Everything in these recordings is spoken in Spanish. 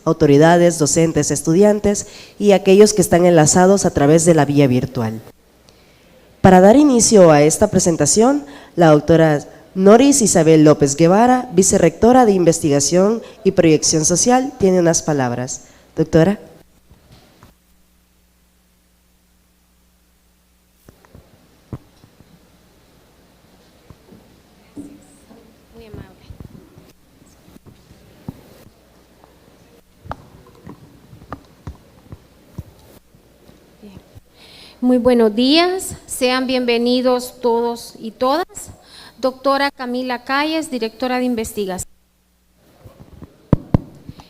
autoridades, docentes, estudiantes y aquellos que están enlazados a través de la vía virtual. Para dar inicio a esta presentación, la doctora Noris Isabel López Guevara, vicerrectora de Investigación y Proyección Social, tiene unas palabras. Doctora. Muy buenos días, sean bienvenidos todos y todas. Doctora Camila Calles, directora de investigación.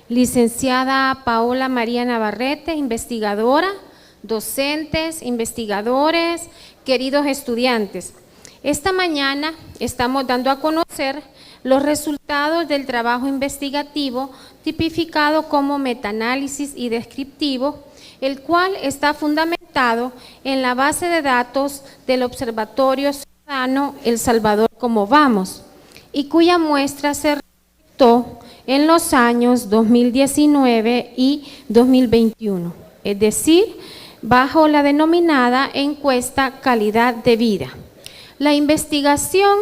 Licenciada Paola María Navarrete, investigadora, docentes, investigadores, queridos estudiantes. Esta mañana estamos dando a conocer los resultados del trabajo investigativo tipificado como metaanálisis y descriptivo, el cual está fundamentado en la base de datos del Observatorio Ciudadano El Salvador Cómo Vamos, y cuya muestra se realizó en los años 2019 y 2021, es decir, bajo la denominada encuesta Calidad de Vida. La investigación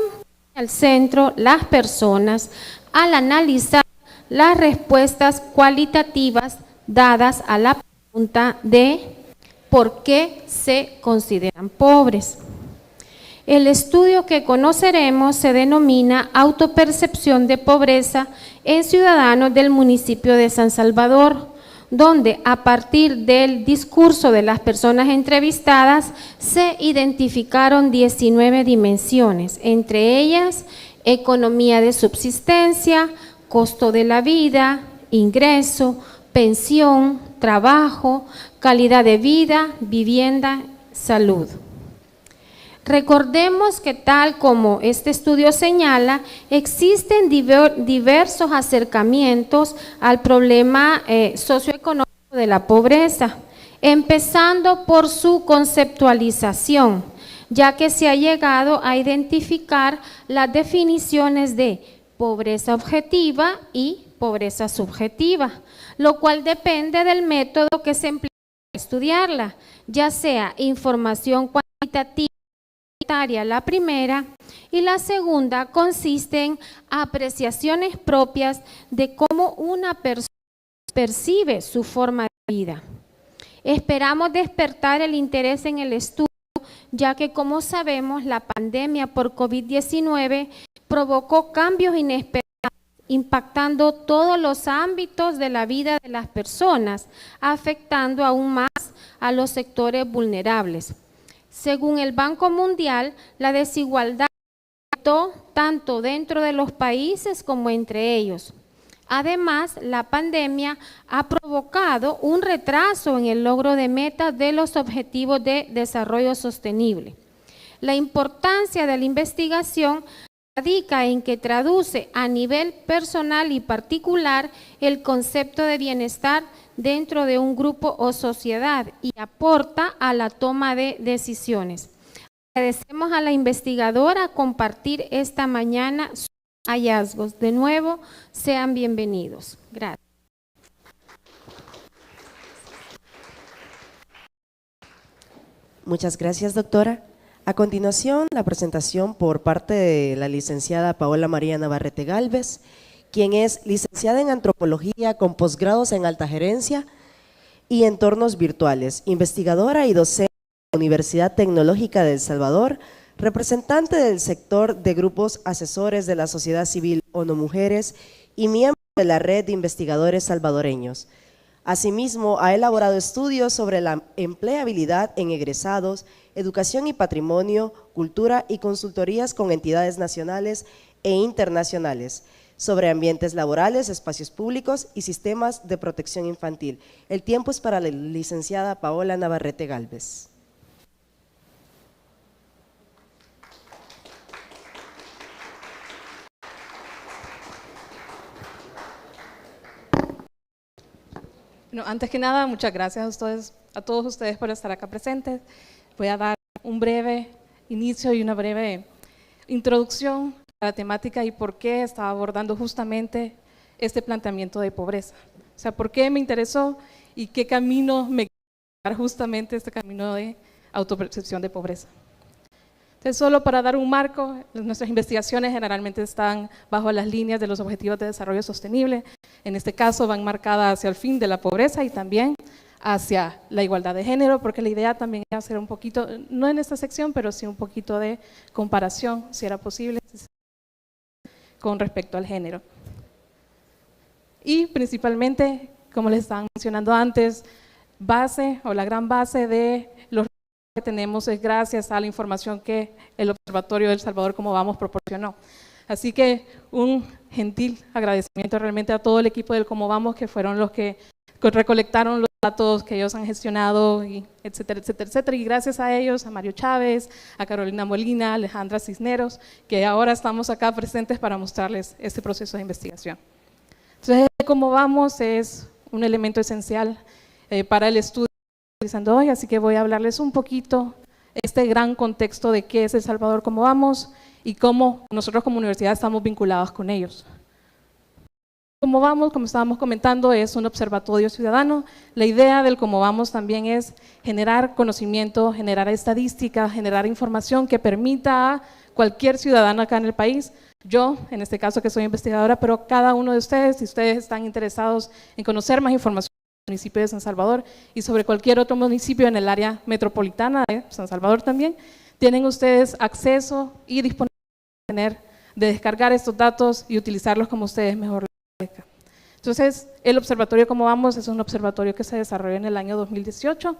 al centro las personas al analizar las respuestas cualitativas dadas a la pregunta de ¿por qué se consideran pobres? El estudio que conoceremos se denomina Autopercepción de Pobreza en Ciudadanos del municipio de San Salvador, donde a partir del discurso de las personas entrevistadas se identificaron 19 dimensiones, entre ellas economía de subsistencia, costo de la vida, ingreso, pensión, trabajo, calidad de vida, vivienda, salud. Recordemos que tal como este estudio señala, existen diversos acercamientos al problema socioeconómico de la pobreza, empezando por su conceptualización, ya que se ha llegado a identificar las definiciones de pobreza objetiva y pobreza subjetiva, lo cual depende del método que se emplea para estudiarla, ya sea información cuantitativa, la primera, y la segunda consiste en apreciaciones propias de cómo una persona percibe su forma de vida. Esperamos despertar el interés en el estudio, ya que como sabemos la pandemia por COVID-19 provocó cambios inesperados, impactando todos los ámbitos de la vida de las personas, afectando aún más a los sectores vulnerables. Según el Banco Mundial, la desigualdad aumentó tanto dentro de los países como entre ellos. Además, la pandemia ha provocado un retraso en el logro de metas de los Objetivos de Desarrollo Sostenible. La importancia de la investigación radica en que traduce a nivel personal y particular el concepto de bienestar dentro de un grupo o sociedad y aporta a la toma de decisiones. Agradecemos a la investigadora compartir esta mañana sus hallazgos. De nuevo, sean bienvenidos. Gracias. Muchas gracias, doctora. A continuación, la presentación por parte de la licenciada Paola María Navarrete Gálvez, quien es licenciada en Antropología con posgrados en Alta Gerencia y Entornos Virtuales, investigadora y docente de la Universidad Tecnológica de El Salvador, representante del sector de grupos asesores de la sociedad civil ONU Mujeres y miembro de la Red de Investigadores Salvadoreños. Asimismo, ha elaborado estudios sobre la empleabilidad en egresados, educación y patrimonio, cultura y consultorías con entidades nacionales e internacionales, sobre ambientes laborales, espacios públicos y sistemas de protección infantil. El tiempo es para la licenciada Paola Navarrete Gálvez. Bueno, antes que nada, muchas gracias a todos ustedes por estar acá presentes. Voy a dar un breve inicio y una breve introducción a la temática y por qué estaba abordando justamente este planteamiento de pobreza. O sea, ¿por qué me interesó y qué camino me guió justamente este camino de autopercepción de pobreza? Entonces, solo para dar un marco, nuestras investigaciones generalmente están bajo las líneas de los Objetivos de Desarrollo Sostenible. En este caso van marcadas hacia el fin de la pobreza y también hacia la igualdad de género, porque la idea también era hacer un poquito, no en esta sección, pero sí un poquito de comparación, si era posible, con respecto al género. Y principalmente, como les estaba mencionando antes, base o la gran base de los que tenemos es gracias a la información que el Observatorio del Salvador Cómo Vamos proporcionó. Así que un gentil agradecimiento realmente a todo el equipo del Cómo Vamos, que fueron los que recolectaron los datos que ellos han gestionado, y etcétera, etcétera, etcétera. Y gracias a ellos, a Mario Chávez, a Carolina Molina, a Alejandra Cisneros, que ahora estamos acá presentes para mostrarles este proceso de investigación. Entonces, Cómo Vamos es un elemento esencial para el estudio que estoy utilizando hoy, así que voy a hablarles un poquito este gran contexto de qué es El Salvador Cómo Vamos y cómo nosotros como universidad estamos vinculados con ellos. Cómo Vamos, como estábamos comentando, es un observatorio ciudadano. La idea del Cómo Vamos también es generar conocimiento, generar estadísticas, generar información que permita a cualquier ciudadano acá en el país, yo, en este caso que soy investigadora, pero cada uno de ustedes, si ustedes están interesados en conocer más información del municipio de San Salvador y sobre cualquier otro municipio en el área metropolitana de San Salvador también, tienen ustedes acceso y disponibilidad de descargar estos datos y utilizarlos como ustedes mejor les parezca. Entonces, el Observatorio Cómo Vamos es un observatorio que se desarrolló en el año 2018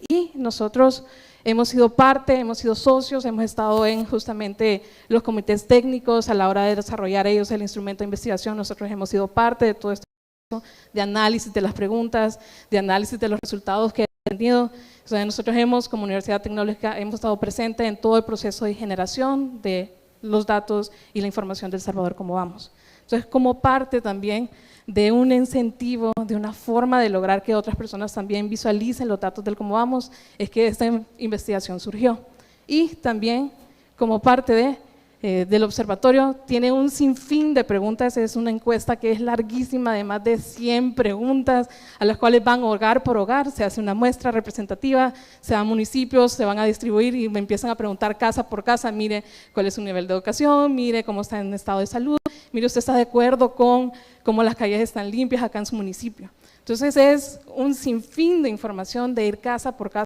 y nosotros hemos sido parte, hemos sido socios, hemos estado en justamente los comités técnicos a la hora de desarrollar ellos el instrumento de investigación. Nosotros hemos sido parte de todo este proceso de análisis de las preguntas, de análisis de los resultados que han tenido. O sea, nosotros como Universidad Tecnológica hemos estado presentes en todo el proceso de generación de los datos y la información del Salvador Cómo Vamos. Entonces, como parte también de un incentivo, de una forma de lograr que otras personas también visualicen los datos del Cómo Vamos, es que esta investigación surgió. Y también, como parte del observatorio, tiene un sinfín de preguntas. Es una encuesta que es larguísima, de más de 100 preguntas, a las cuales van hogar por hogar, se hace una muestra representativa, se dan municipios, se van a distribuir y me empiezan a preguntar casa por casa, mire cuál es su nivel de educación, mire cómo está en estado de salud, mire usted está de acuerdo con cómo las calles están limpias acá en su municipio. Entonces es un sinfín de información, de ir casa por casa,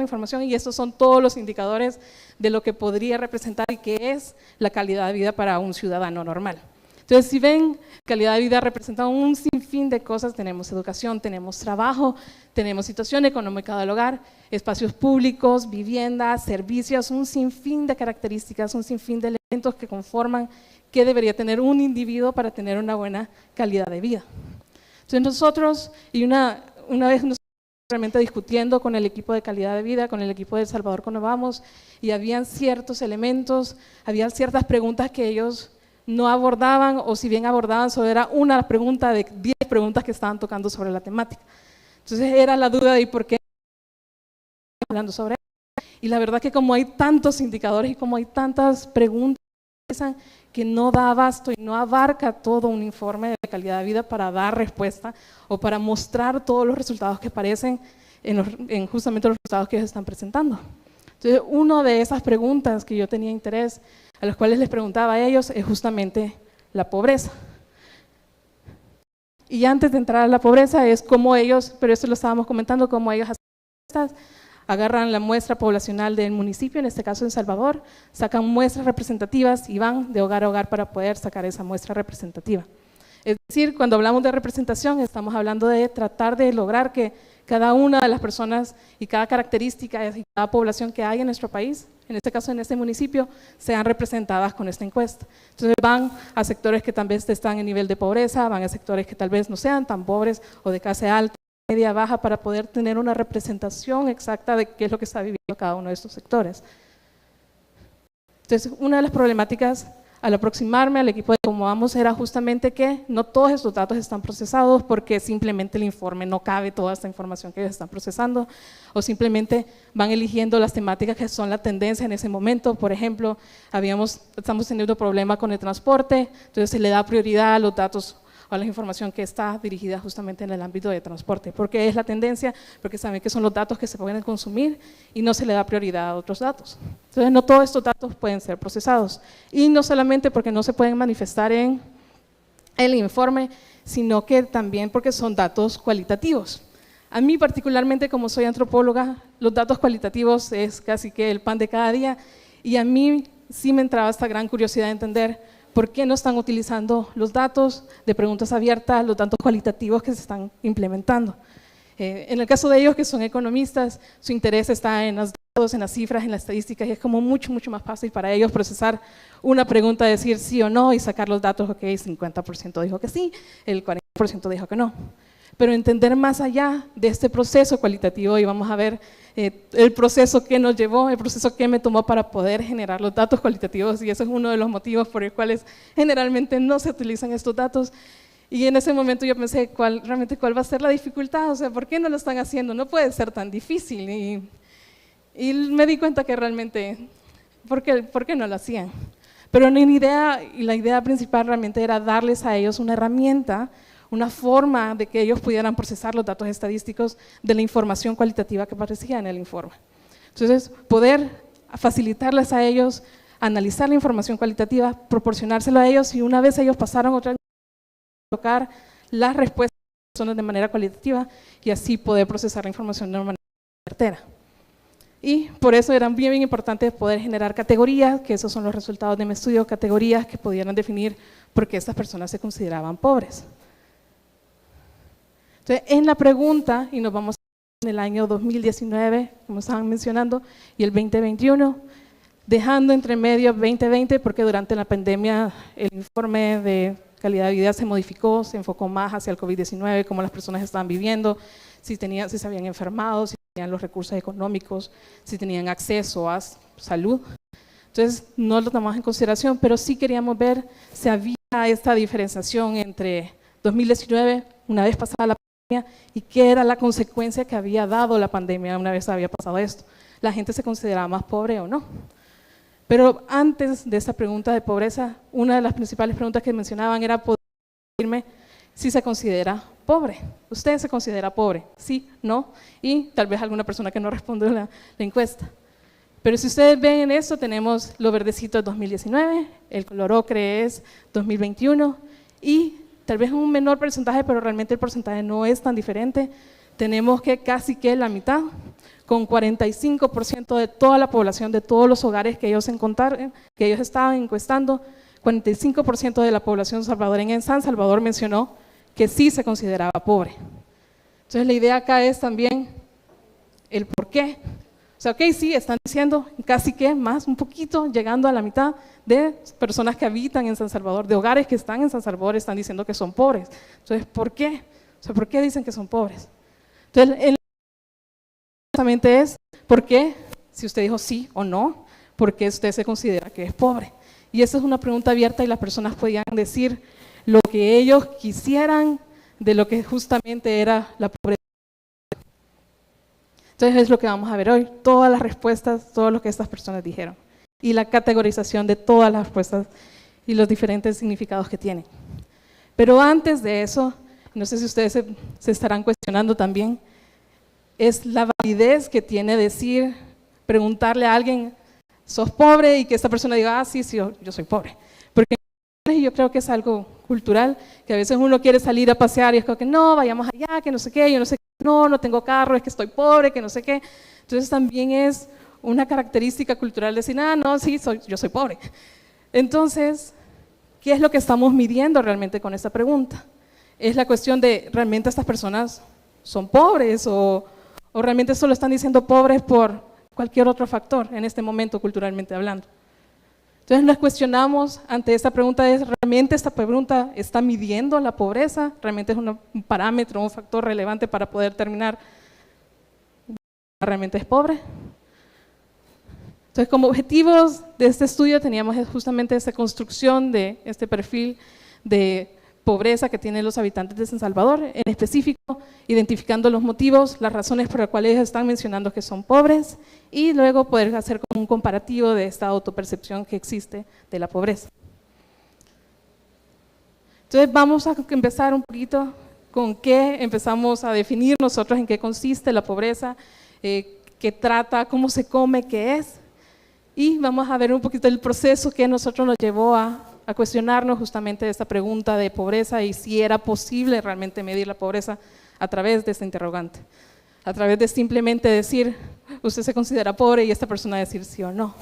información, y estos son todos los indicadores de lo que podría representar y qué es la calidad de vida para un ciudadano normal. Entonces, si ven, calidad de vida representa un sinfín de cosas. Tenemos educación, tenemos trabajo, tenemos situación económica del hogar, espacios públicos, viviendas, servicios, un sinfín de características, un sinfín de elementos que conforman qué debería tener un individuo para tener una buena calidad de vida. Entonces nosotros, y una vez nos realmente discutiendo con el equipo de calidad de vida, con el equipo de El Salvador Cómo Vamos, y habían ciertos elementos, había ciertas preguntas que ellos no abordaban, o si bien abordaban, solo era una pregunta de 10 preguntas que estaban tocando sobre la temática. Entonces era la duda de por qué hablando sobre eso. Y la verdad que como hay tantos indicadores y como hay tantas preguntas que no da abasto y no abarca todo un informe de calidad de vida para dar respuesta o para mostrar todos los resultados que aparecen en justamente los resultados que ellos están presentando. Entonces, una de esas preguntas que yo tenía interés, a las cuales les preguntaba a ellos, es justamente la pobreza. Y antes de entrar a la pobreza es cómo ellos, pero esto lo estábamos comentando, cómo ellos agarran la muestra poblacional del municipio, en este caso en Salvador, sacan muestras representativas y van de hogar a hogar para poder sacar esa muestra representativa. Es decir, cuando hablamos de representación, estamos hablando de tratar de lograr que cada una de las personas y cada característica y cada población que hay en nuestro país, en este caso en este municipio, sean representadas con esta encuesta. Entonces van a sectores que tal vez están en nivel de pobreza, van a sectores que tal vez no sean tan pobres o de clase alta, media, baja, para poder tener una representación exacta de qué es lo que está viviendo cada uno de estos sectores. Entonces, una de las problemáticas al aproximarme al equipo de Cómo Vamos era justamente que no todos estos datos están procesados porque simplemente el informe no cabe toda esta información que ellos están procesando, o simplemente van eligiendo las temáticas que son la tendencia en ese momento. Por ejemplo, estamos teniendo problema con el transporte, entonces se le da prioridad a los datos o la información que está dirigida justamente en el ámbito de transporte, porque es la tendencia, porque saben que son los datos que se pueden consumir y no se le da prioridad a otros datos. Entonces, no todos estos datos pueden ser procesados, y no solamente porque no se pueden manifestar en el informe, sino que también porque son datos cualitativos. A mí particularmente, como soy antropóloga, los datos cualitativos es casi que el pan de cada día, y a mí sí me entraba esta gran curiosidad de entender por qué no están utilizando los datos de preguntas abiertas, los datos cualitativos que se están implementando. En el caso de ellos, que son economistas, su interés está en los datos, en las cifras, en las estadísticas, y es como mucho más fácil para ellos procesar una pregunta, decir sí o no y sacar los datos, ok, 50% dijo que sí, el 40% dijo que no. Pero entender más allá de este proceso cualitativo, y vamos a ver el proceso que nos llevó, el proceso que me tomó para poder generar los datos cualitativos, y eso es uno de los motivos por los cuales generalmente no se utilizan estos datos. Y en ese momento yo pensé, realmente cuál va a ser la dificultad, o sea, ¿por qué no lo están haciendo? No puede ser tan difícil. Y me di cuenta que realmente, ¿por qué no lo hacían? Pero la idea principal realmente era darles a ellos una herramienta, una forma de que ellos pudieran procesar los datos estadísticos de la información cualitativa que aparecía en el informe. Entonces, poder facilitarles a ellos, analizar la información cualitativa, proporcionárselo a ellos, y una vez ellos pasaron otra vez, colocar las respuestas de las personas de manera cualitativa y así poder procesar la información de una manera certera. Y por eso era bien importante poder generar categorías, que esos son los resultados de mi estudio, categorías que pudieran definir por qué estas personas se consideraban pobres. Entonces, en la pregunta, y nos vamos en el año 2019, como estaban mencionando, y el 2021, dejando entre medio 2020, porque durante la pandemia el informe de calidad de vida se modificó, se enfocó más hacia el COVID-19, cómo las personas estaban viviendo, si se habían enfermado, si tenían los recursos económicos, si tenían acceso a salud. Entonces, no lo tomamos en consideración, pero sí queríamos ver si había esta diferenciación entre 2019, una vez pasada la pandemia, y qué era la consecuencia que había dado la pandemia una vez había pasado esto. ¿La gente se consideraba más pobre o no? Pero antes de esta pregunta de pobreza, una de las principales preguntas que mencionaban era poder decirme si se considera pobre. ¿Usted se considera pobre? Sí, no, y tal vez alguna persona que no respondió la encuesta. Pero si ustedes ven en esto, tenemos lo verdecito es 2019, el color ocre es 2021, y tal vez un menor porcentaje, pero realmente el porcentaje no es tan diferente. Tenemos que casi que la mitad, con 45% de toda la población, de todos los hogares que ellos encontraron, que ellos estaban encuestando, 45% de la población salvadoreña en San Salvador mencionó que sí se consideraba pobre. Entonces la idea acá es también el por qué. O sea, ok, sí, están diciendo casi que más, un poquito, llegando a la mitad de personas que habitan en San Salvador, de hogares que están en San Salvador, están diciendo que son pobres. Entonces, ¿por qué? O sea, ¿por qué dicen que son pobres? Entonces, justamente es, ¿por qué? Si usted dijo sí o no, ¿por qué usted se considera que es pobre? Y esa es una pregunta abierta y las personas podían decir lo que ellos quisieran de lo que justamente era la pobreza. Entonces es lo que vamos a ver hoy, todas las respuestas, todo lo que estas personas dijeron y la categorización de todas las respuestas y los diferentes significados que tienen. Pero antes de eso, no sé si ustedes se estarán cuestionando también, es la validez que tiene decir, preguntarle a alguien, ¿sos pobre? Y que esta persona diga, ah, sí, yo soy pobre. Porque yo creo que es algo cultural, que a veces uno quiere salir a pasear y es como que no, vayamos allá, que no sé qué, yo no sé qué, no tengo carro, es que estoy pobre, que no sé qué. Entonces también es una característica cultural decir, ah, no, sí, yo soy pobre. Entonces, ¿qué es lo que estamos midiendo realmente con esta pregunta? Es la cuestión de, ¿realmente estas personas son pobres o realmente solo están diciendo pobres por cualquier otro factor en este momento culturalmente hablando? Entonces nos cuestionamos ante esta pregunta, ¿realmente esta pregunta está midiendo la pobreza? ¿Realmente es un parámetro, un factor relevante para poder determinar realmente es pobre? Entonces, como objetivos de este estudio teníamos justamente esta construcción de este perfil de pobreza que tienen los habitantes de San Salvador, en específico identificando los motivos, las razones por las cuales ellos están mencionando que son pobres, y luego poder hacer como un comparativo de esta autopercepción que existe de la pobreza. Entonces vamos a empezar un poquito con qué empezamos a definir nosotros en qué consiste la pobreza, qué trata, cómo se come, qué es. Y vamos a ver un poquito el proceso que nosotros nos llevó a cuestionarnos justamente de esta pregunta de pobreza y si era posible realmente medir la pobreza a través de esta interrogante. A través de simplemente decir, usted se considera pobre y esta persona decir sí o no.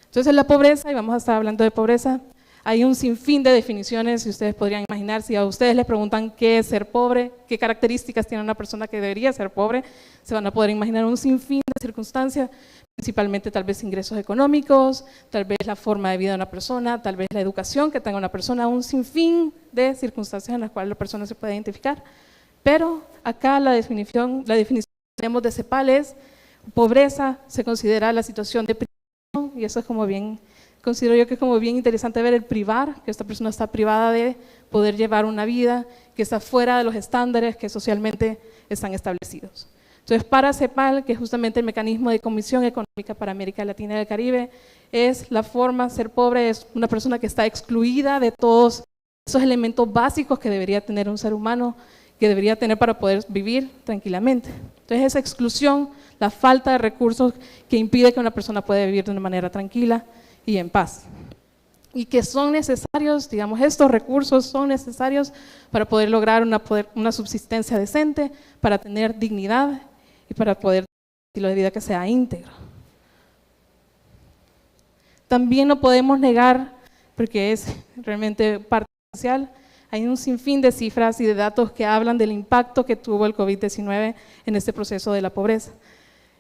Entonces la pobreza, y vamos a estar hablando de pobreza, hay un sinfín de definiciones y ustedes podrían imaginar, si a ustedes les preguntan qué es ser pobre, qué características tiene una persona que debería ser pobre, se van a poder imaginar un sinfín de circunstancias, principalmente tal vez ingresos económicos, tal vez la forma de vida de una persona, tal vez la educación que tenga una persona, un sinfín de circunstancias en las cuales la persona se puede identificar. Pero acá la definición que tenemos de CEPAL es pobreza, se considera la situación de privación, y eso es como bien, considero yo que es como bien interesante ver el privar, que esta persona está privada de poder llevar una vida que está fuera de los estándares que socialmente están establecidos. Entonces, para CEPAL, que es justamente el mecanismo de Comisión Económica para América Latina y el Caribe, es la forma, ser pobre es una persona que está excluida de todos esos elementos básicos que debería tener un ser humano, que debería tener para poder vivir tranquilamente. Entonces, esa exclusión, la falta de recursos que impide que una persona pueda vivir de una manera tranquila y en paz. Y que son necesarios, digamos, estos recursos son necesarios para poder lograr una subsistencia decente, para tener dignidad y para poder tener un estilo de vida que sea íntegro. También no podemos negar, porque es realmente parte esencial, hay un sinfín de cifras y de datos que hablan del impacto que tuvo el COVID-19 en este proceso de la pobreza.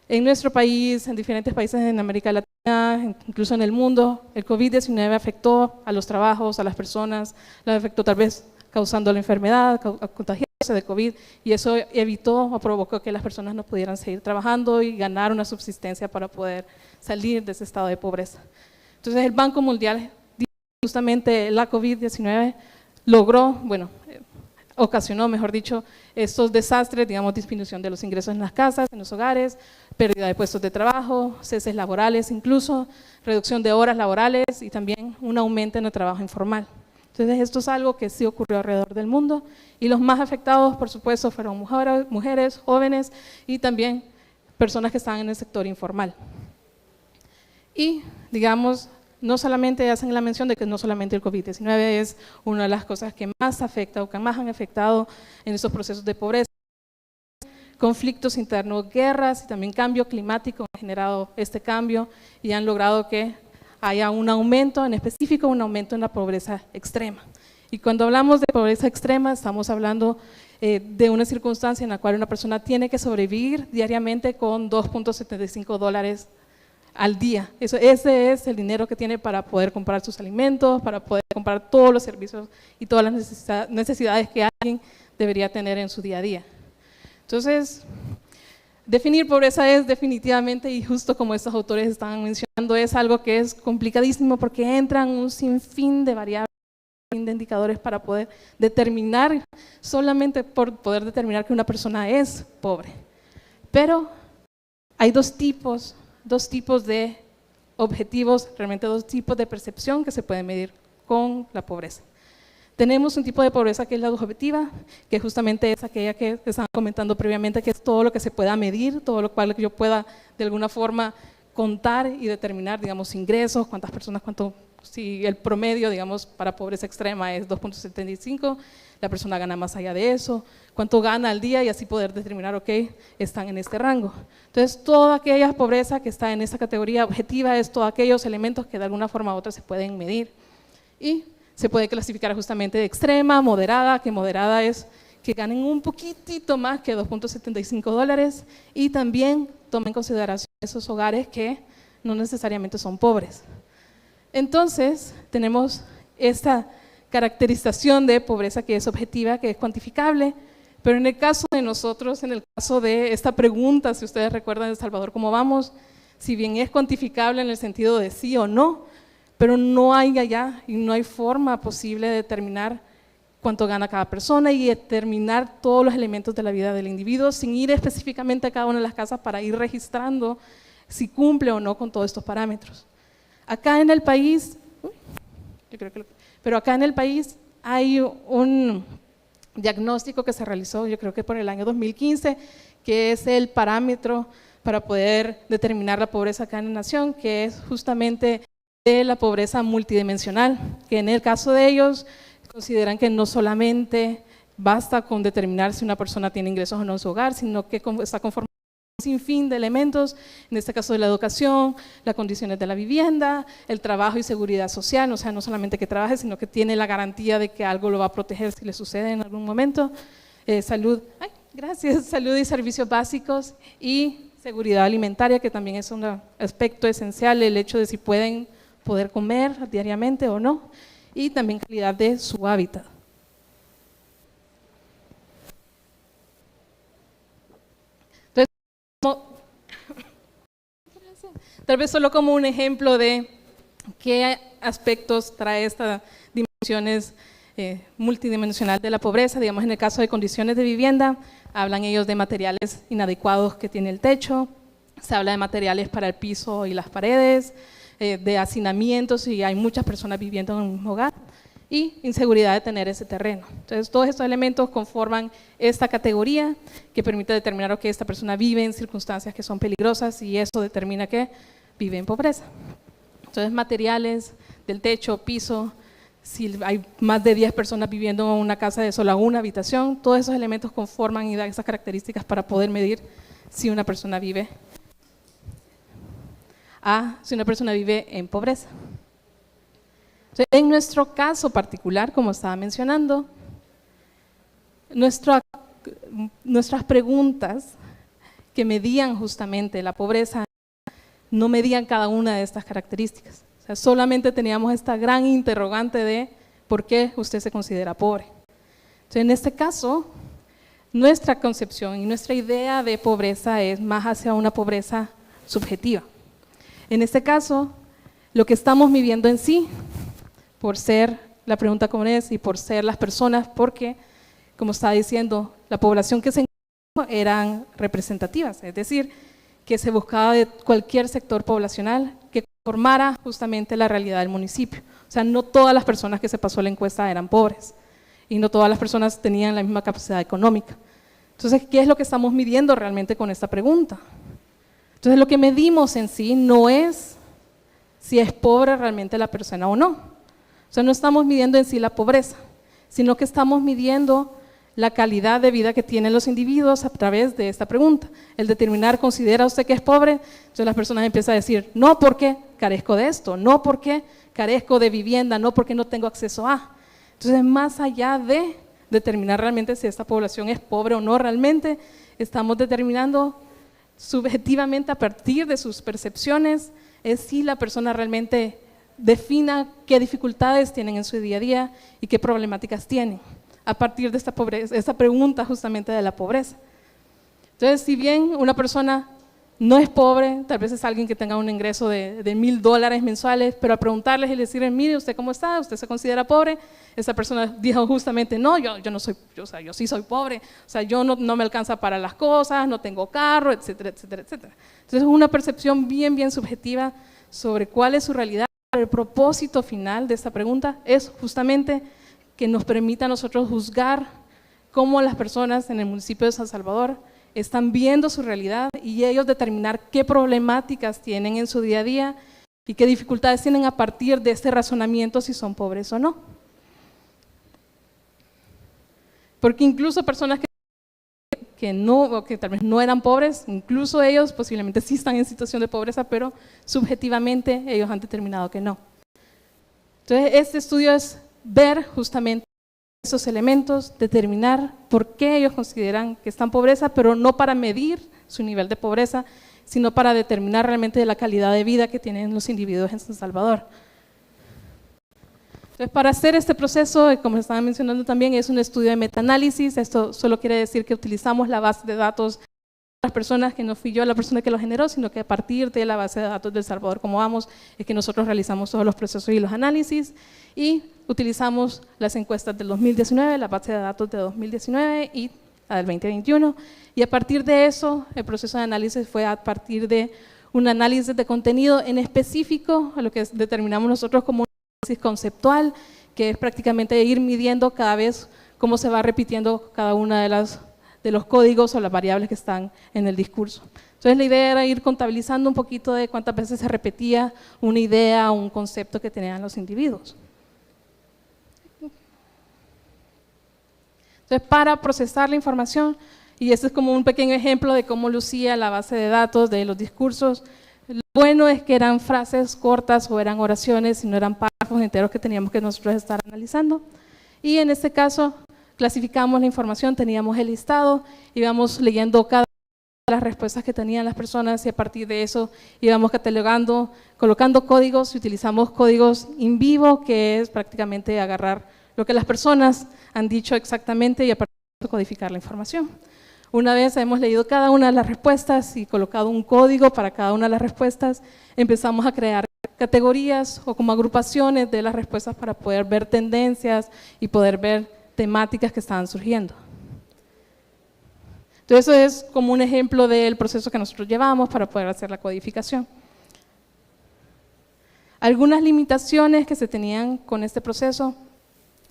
En nuestro país, en diferentes países en América Latina, incluso en el mundo, el COVID-19 afectó a los trabajos, a las personas, las afectó tal vez causando la enfermedad, contagiarse de COVID, y eso evitó o provocó que las personas no pudieran seguir trabajando y ganar una subsistencia para poder salir de ese estado de pobreza. Entonces el Banco Mundial, justamente la COVID-19, logró, ocasionó, mejor dicho, estos desastres, digamos, disminución de los ingresos en las casas, en los hogares, pérdida de puestos de trabajo, ceses laborales incluso, reducción de horas laborales y también un aumento en el trabajo informal. Entonces esto es algo que sí ocurrió alrededor del mundo y los más afectados, por supuesto, fueron mujeres, jóvenes y también personas que estaban en el sector informal. Y, digamos, no solamente hacen la mención de que no solamente el COVID-19 es una de las cosas que más afecta o que más han afectado en estos procesos de pobreza. Conflictos internos, guerras y también cambio climático han generado este cambio y han logrado que haya un aumento, en específico un aumento en la pobreza extrema. Y cuando hablamos de pobreza extrema estamos hablando de una circunstancia en la cual una persona tiene que sobrevivir diariamente con $2.75 al día. Ese es el dinero que tiene para poder comprar sus alimentos, para poder comprar todos los servicios y todas las necesidades que alguien debería tener en su día a día. Entonces, definir pobreza es definitivamente, y justo como estos autores estaban mencionando, es algo que es complicadísimo porque entran un sinfín de variables, de indicadores para poder determinar, solamente por poder determinar que una persona es pobre. Pero hay dos tipos de objetivos, realmente dos tipos de percepción que se pueden medir con la pobreza. Tenemos un tipo de pobreza que es la objetiva, que justamente es aquella que estaban comentando previamente, que es todo lo que se pueda medir, todo lo cual yo pueda de alguna forma contar y determinar, digamos, ingresos, cuántas personas, si el promedio, digamos, para pobreza extrema es 2.75, la persona gana más allá de eso, cuánto gana al día y así poder determinar, ok, están en este rango. Entonces, toda aquella pobreza que está en esta categoría objetiva es todos aquellos elementos que de alguna forma u otra se pueden medir. Y se puede clasificar justamente de extrema, moderada, que moderada es que ganen un poquitito más que $2.75 y también tomen en consideración esos hogares que no necesariamente son pobres. Entonces, tenemos esta caracterización de pobreza que es objetiva, que es cuantificable, pero en el caso de nosotros, en el caso de esta pregunta, si ustedes recuerdan de Salvador, ¿cómo vamos? Si bien es cuantificable en el sentido de sí o no, pero no hay allá y no hay forma posible de determinar cuánto gana cada persona y determinar todos los elementos de la vida del individuo sin ir específicamente a cada una de las casas para ir registrando si cumple o no con todos estos parámetros. Acá en el país, acá en el país hay un diagnóstico que se realizó, yo creo que por el año 2015, que es el parámetro para poder determinar la pobreza acá en la nación, que es justamente de la pobreza multidimensional, que en el caso de ellos consideran que no solamente basta con determinar si una persona tiene ingresos o no en su hogar, sino que está conformada por un sinfín de elementos, en este caso de la educación, las condiciones de la vivienda, el trabajo y seguridad social, o sea, no solamente que trabaje, sino que tiene la garantía de que algo lo va a proteger si le sucede en algún momento, salud y servicios básicos y seguridad alimentaria, que también es un aspecto esencial, el hecho de si pueden poder comer diariamente o no, y también calidad de su hábitat. Tal vez solo como un ejemplo de qué aspectos trae esta dimensiones multidimensional de la pobreza, digamos en el caso de condiciones de vivienda, hablan ellos de materiales inadecuados que tiene el techo, se habla de materiales para el piso y las paredes, de hacinamientos si hay muchas personas viviendo en un hogar, y inseguridad de tener ese terreno. Entonces, todos estos elementos conforman esta categoría que permite determinar que esta persona vive en circunstancias que son peligrosas y eso determina que vive en pobreza. Entonces, materiales del techo, piso, si hay más de 10 personas viviendo en una casa de solo una habitación, todos esos elementos conforman y dan esas características para poder medir si una persona vive en pobreza. Entonces, en nuestro caso particular, como estaba mencionando, nuestras preguntas que medían justamente la pobreza no medían cada una de estas características. O sea, solamente teníamos esta gran interrogante de ¿por qué usted se considera pobre? Entonces, en este caso, nuestra concepción y nuestra idea de pobreza es más hacia una pobreza subjetiva. En este caso, lo que estamos viviendo en sí, por ser la pregunta común es y por ser las personas, porque, como estaba diciendo, la población que se encontraba eran representativas, es decir, que se buscaba de cualquier sector poblacional que formara justamente la realidad del municipio. O sea, no todas las personas que se pasó la encuesta eran pobres y no todas las personas tenían la misma capacidad económica. Entonces, ¿qué es lo que estamos midiendo realmente con esta pregunta? Entonces, lo que medimos en sí no es si es pobre realmente la persona o no. O sea, no estamos midiendo en sí la pobreza, sino que estamos midiendo la calidad de vida que tienen los individuos a través de esta pregunta. El determinar, ¿considera usted que es pobre? Entonces las personas empiezan a decir, no porque carezco de esto, no porque carezco de vivienda, no porque no tengo acceso a. Entonces, más allá de determinar realmente si esta población es pobre o no realmente, estamos determinando subjetivamente a partir de sus percepciones, es si la persona realmente defina qué dificultades tienen en su día a día y qué problemáticas tienen a partir de esta pregunta justamente de la pobreza. Entonces, si bien una persona no es pobre, tal vez es alguien que tenga un ingreso de $1,000 mensuales, pero al preguntarles y decirles, mire, ¿usted cómo está? ¿Usted se considera pobre? Esa persona dijo justamente, no, yo no soy, o sea, yo sí soy pobre, o sea, yo no me alcanza para las cosas, no tengo carro, etcétera, etcétera, etcétera. Entonces, es una percepción bien subjetiva sobre cuál es su realidad. El propósito final de esta pregunta es justamente que nos permita a nosotros juzgar cómo las personas en el municipio de San Salvador están viendo su realidad y ellos determinar qué problemáticas tienen en su día a día y qué dificultades tienen a partir de este razonamiento si son pobres o no. Porque incluso personas que tal vez no eran pobres, incluso ellos posiblemente sí están en situación de pobreza, pero subjetivamente ellos han determinado que no. Entonces, este estudio es ver justamente esos elementos, determinar por qué ellos consideran que están en pobreza, pero no para medir su nivel de pobreza, sino para determinar realmente la calidad de vida que tienen los individuos en San Salvador. Entonces, para hacer este proceso, como estaba mencionando también, es un estudio de metaanálisis. Esto solo quiere decir que utilizamos la base de datos de las personas, que no fui yo la persona que lo generó, sino que a partir de la base de datos de El Salvador Cómo Vamos, es que nosotros realizamos todos los procesos y los análisis, y utilizamos las encuestas del 2019, la base de datos de 2019 y la del 2021, y a partir de eso, el proceso de análisis fue a partir de un análisis de contenido en específico, a lo que determinamos nosotros como un análisis conceptual, que es prácticamente ir midiendo cada vez cómo se va repitiendo cada una de los códigos o las variables que están en el discurso. Entonces la idea era ir contabilizando un poquito de cuántas veces se repetía una idea o un concepto que tenían los individuos. Entonces, para procesar la información, y este es como un pequeño ejemplo de cómo lucía la base de datos de los discursos, lo bueno es que eran frases cortas o eran oraciones y no eran párrafos enteros que teníamos que nosotros estar analizando. Y en este caso, clasificamos la información, teníamos el listado, íbamos leyendo cada una de las respuestas que tenían las personas y a partir de eso íbamos catalogando, colocando códigos y utilizamos códigos in vivo, que es prácticamente agarrar lo que las personas han dicho exactamente y a partir de eso codificar la información. Una vez hemos leído cada una de las respuestas y colocado un código para cada una de las respuestas, empezamos a crear categorías o como agrupaciones de las respuestas para poder ver tendencias y poder ver temáticas que estaban surgiendo. Entonces eso es como un ejemplo del proceso que nosotros llevamos para poder hacer la codificación. Algunas limitaciones que se tenían con este proceso,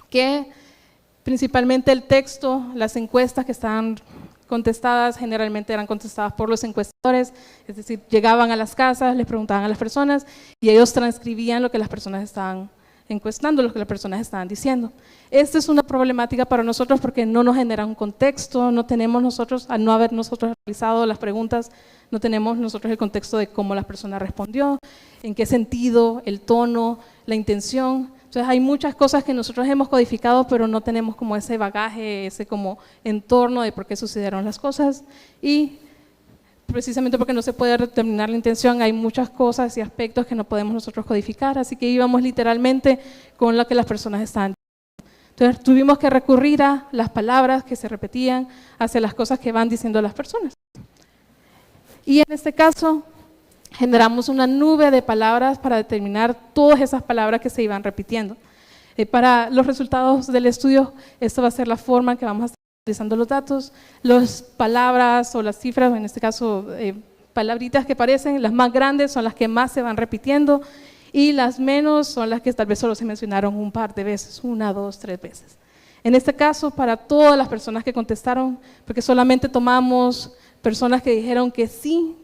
que principalmente el texto, las encuestas que estaban contestadas, generalmente eran contestadas por los encuestadores, es decir, llegaban a las casas, les preguntaban a las personas y ellos transcribían lo que las personas estaban encuestando, lo que las personas estaban diciendo. Esta es una problemática para nosotros porque no nos genera un contexto, no tenemos nosotros, al no haber nosotros realizado las preguntas, no tenemos nosotros el contexto de cómo la persona respondió, en qué sentido, el tono, la intención. Entonces hay muchas cosas que nosotros hemos codificado, pero no tenemos como ese bagaje, ese como entorno de por qué sucedieron las cosas. Y precisamente porque no se puede determinar la intención, hay muchas cosas y aspectos que no podemos nosotros codificar, así que íbamos literalmente con lo que las personas estaban diciendo. Entonces tuvimos que recurrir a las palabras que se repetían hacia las cosas que van diciendo las personas. Y en este caso generamos una nube de palabras para determinar todas esas palabras que se iban repitiendo. Para los resultados del estudio, esta va a ser la forma en que vamos a estar utilizando los datos. Las palabras o las cifras, en este caso palabritas que aparecen, las más grandes son las que más se van repitiendo y las menos son las que tal vez solo se mencionaron un par de veces, 1, 2, 3 veces. En este caso, para todas las personas que contestaron, porque solamente tomamos personas que dijeron que sí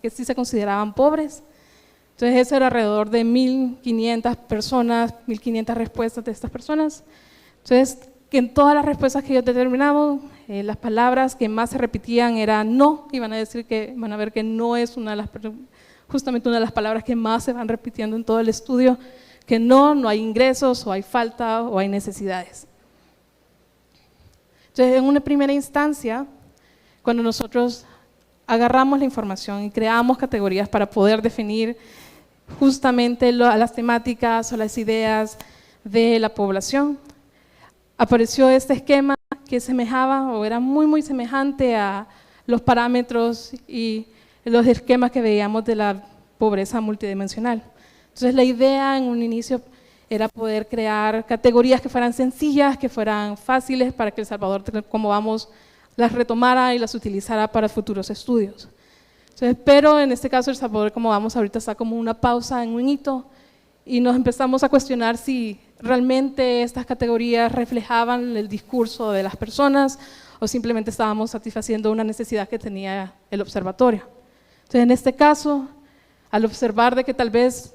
se consideraban pobres. Entonces eso era alrededor de 1.500 personas, 1.500 respuestas de estas personas. Entonces, que en todas las respuestas que ellos determinaban, las palabras que más se repetían eran no, y van a ver que no es justamente una de las palabras que más se van repitiendo en todo el estudio, que no hay ingresos, o hay falta, o hay necesidades. Entonces, en una primera instancia, cuando nosotros agarramos la información y creamos categorías para poder definir justamente las temáticas o las ideas de la población, apareció este esquema que semejaba o era muy semejante a los parámetros y los esquemas que veíamos de la pobreza multidimensional. Entonces la idea en un inicio era poder crear categorías que fueran sencillas, que fueran fáciles para que El Salvador, como vamos, las retomara y las utilizara para futuros estudios. Entonces, pero en este caso El Salvador, como vamos, ahorita está como una pausa en un hito y nos empezamos a cuestionar si realmente estas categorías reflejaban el discurso de las personas o simplemente estábamos satisfaciendo una necesidad que tenía el observatorio. Entonces, en este caso, al observar de que tal vez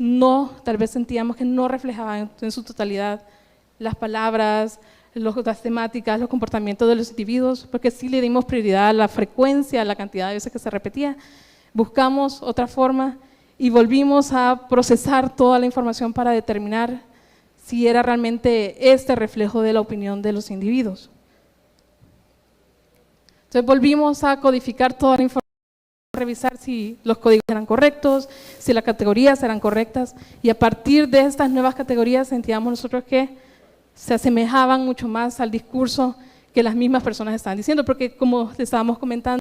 sentíamos que no reflejaban en su totalidad las palabras, las temáticas, los comportamientos de los individuos, porque sí le dimos prioridad a la frecuencia, a la cantidad de veces que se repetía, buscamos otra forma y volvimos a procesar toda la información para determinar si era realmente este reflejo de la opinión de los individuos. Entonces volvimos a codificar toda la información, revisar si los códigos eran correctos, si las categorías eran correctas, y a partir de estas nuevas categorías sentíamos nosotros que se asemejaban mucho más al discurso que las mismas personas estaban diciendo, porque como les estábamos comentando,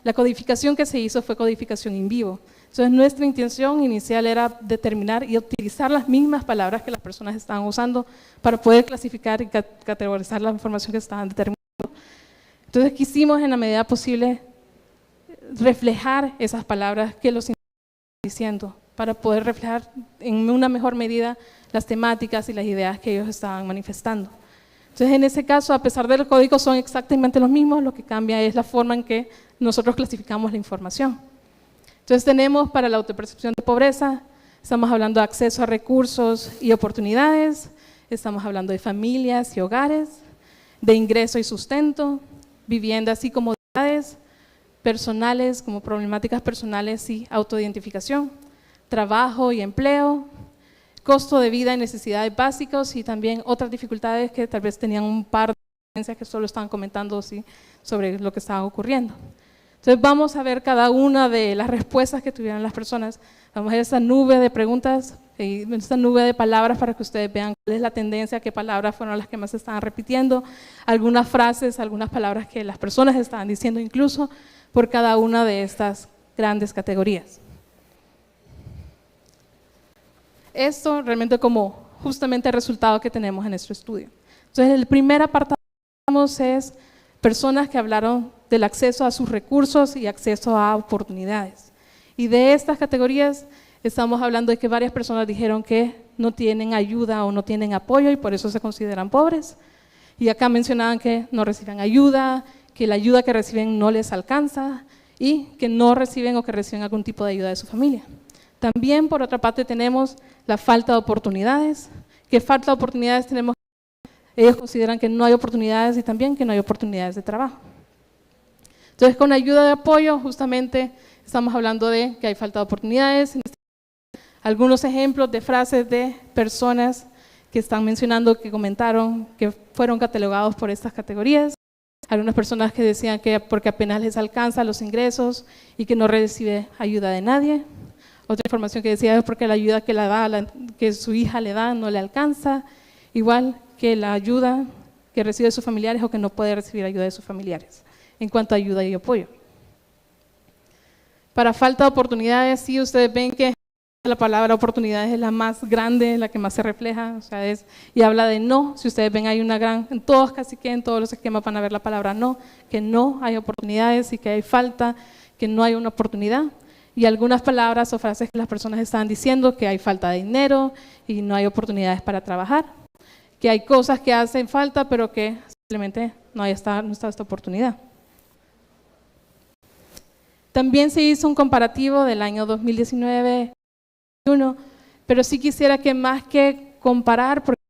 la codificación que se hizo fue codificación in vivo. Entonces nuestra intención inicial era determinar y utilizar las mismas palabras que las personas estaban usando para poder clasificar y categorizar la información que estaban determinando. Entonces quisimos en la medida posible reflejar esas palabras que los individuos estaban diciendo para poder reflejar en una mejor medida las temáticas y las ideas que ellos estaban manifestando. Entonces, en ese caso, a pesar de los códigos son exactamente los mismos, lo que cambia es la forma en que nosotros clasificamos la información. Entonces, tenemos para la autopercepción de pobreza, estamos hablando de acceso a recursos y oportunidades, estamos hablando de familias y hogares, de ingreso y sustento, viviendas y comodidades, personales como problemáticas personales y autoidentificación, trabajo y empleo, costo de vida y necesidades básicas y también otras dificultades que tal vez tenían un par de experiencias que solo estaban comentando ¿sí? sobre lo que estaba ocurriendo. Entonces vamos a ver cada una de las respuestas que tuvieron las personas. Vamos a ver esta nube de preguntas, esta nube de palabras para que ustedes vean cuál es la tendencia, qué palabras fueron las que más se estaban repitiendo, algunas frases, algunas palabras que las personas estaban diciendo incluso por cada una de estas grandes categorías. Esto realmente como justamente el resultado que tenemos en nuestro estudio. Entonces el primer apartado es personas que hablaron del acceso a sus recursos y acceso a oportunidades. Y de estas categorías estamos hablando de que varias personas dijeron que no tienen ayuda o no tienen apoyo y por eso se consideran pobres. Y acá mencionaban que no reciben ayuda, que la ayuda que reciben no les alcanza y que no reciben o que reciben algún tipo de ayuda de su familia. También, por otra parte, tenemos la falta de oportunidades. ¿Qué falta de oportunidades tenemos? Ellos consideran que no hay oportunidades y también que no hay oportunidades de trabajo. Entonces, con ayuda de apoyo, justamente estamos hablando de que hay falta de oportunidades. Algunos ejemplos de frases de personas que están mencionando, que comentaron, que fueron catalogados por estas categorías. Algunas personas que decían que porque apenas les alcanza los ingresos y que no recibe ayuda de nadie. Otra información que decía es porque la ayuda que, que su hija le da no le alcanza, igual que la ayuda que recibe de sus familiares o que no puede recibir ayuda de sus familiares, en cuanto a ayuda y apoyo. Para falta de oportunidades, sí, ustedes ven que la palabra oportunidades es la más grande, la que más se refleja, o sea, y habla de no. Si ustedes ven, hay una gran, en todos, casi que en todos los esquemas van a ver la palabra no, que no hay oportunidades y que hay falta, que no hay una oportunidad. Y algunas palabras o frases que las personas están diciendo, que hay falta de dinero y no hay oportunidades para trabajar, que hay cosas que hacen falta, pero que simplemente no está esta oportunidad. También se hizo un comparativo del año 2019, pero sí quisiera que más que comparar, porque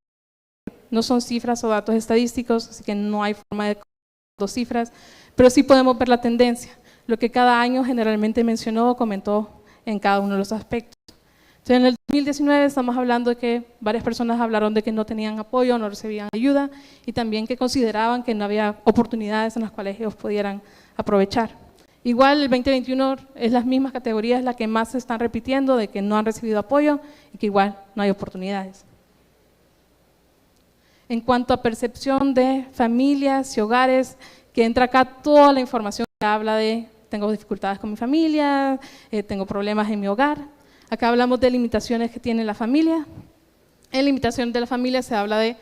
no son cifras o datos estadísticos, así que no hay forma de comparar dos cifras, pero sí podemos ver la tendencia, lo que cada año generalmente mencionó o comentó en cada uno de los aspectos. Entonces, en el 2019 estamos hablando de que varias personas hablaron de que no tenían apoyo, no recibían ayuda y también que consideraban que no había oportunidades en las cuales ellos pudieran aprovechar. Igual el 2021 es las mismas categorías las que más se están repitiendo de que no han recibido apoyo y que igual no hay oportunidades. En cuanto a percepción de familias y hogares, que entra acá toda la información que habla de tengo dificultades con mi familia, tengo problemas en mi hogar. Acá hablamos de limitaciones que tiene la familia. En limitación de la familia se habla de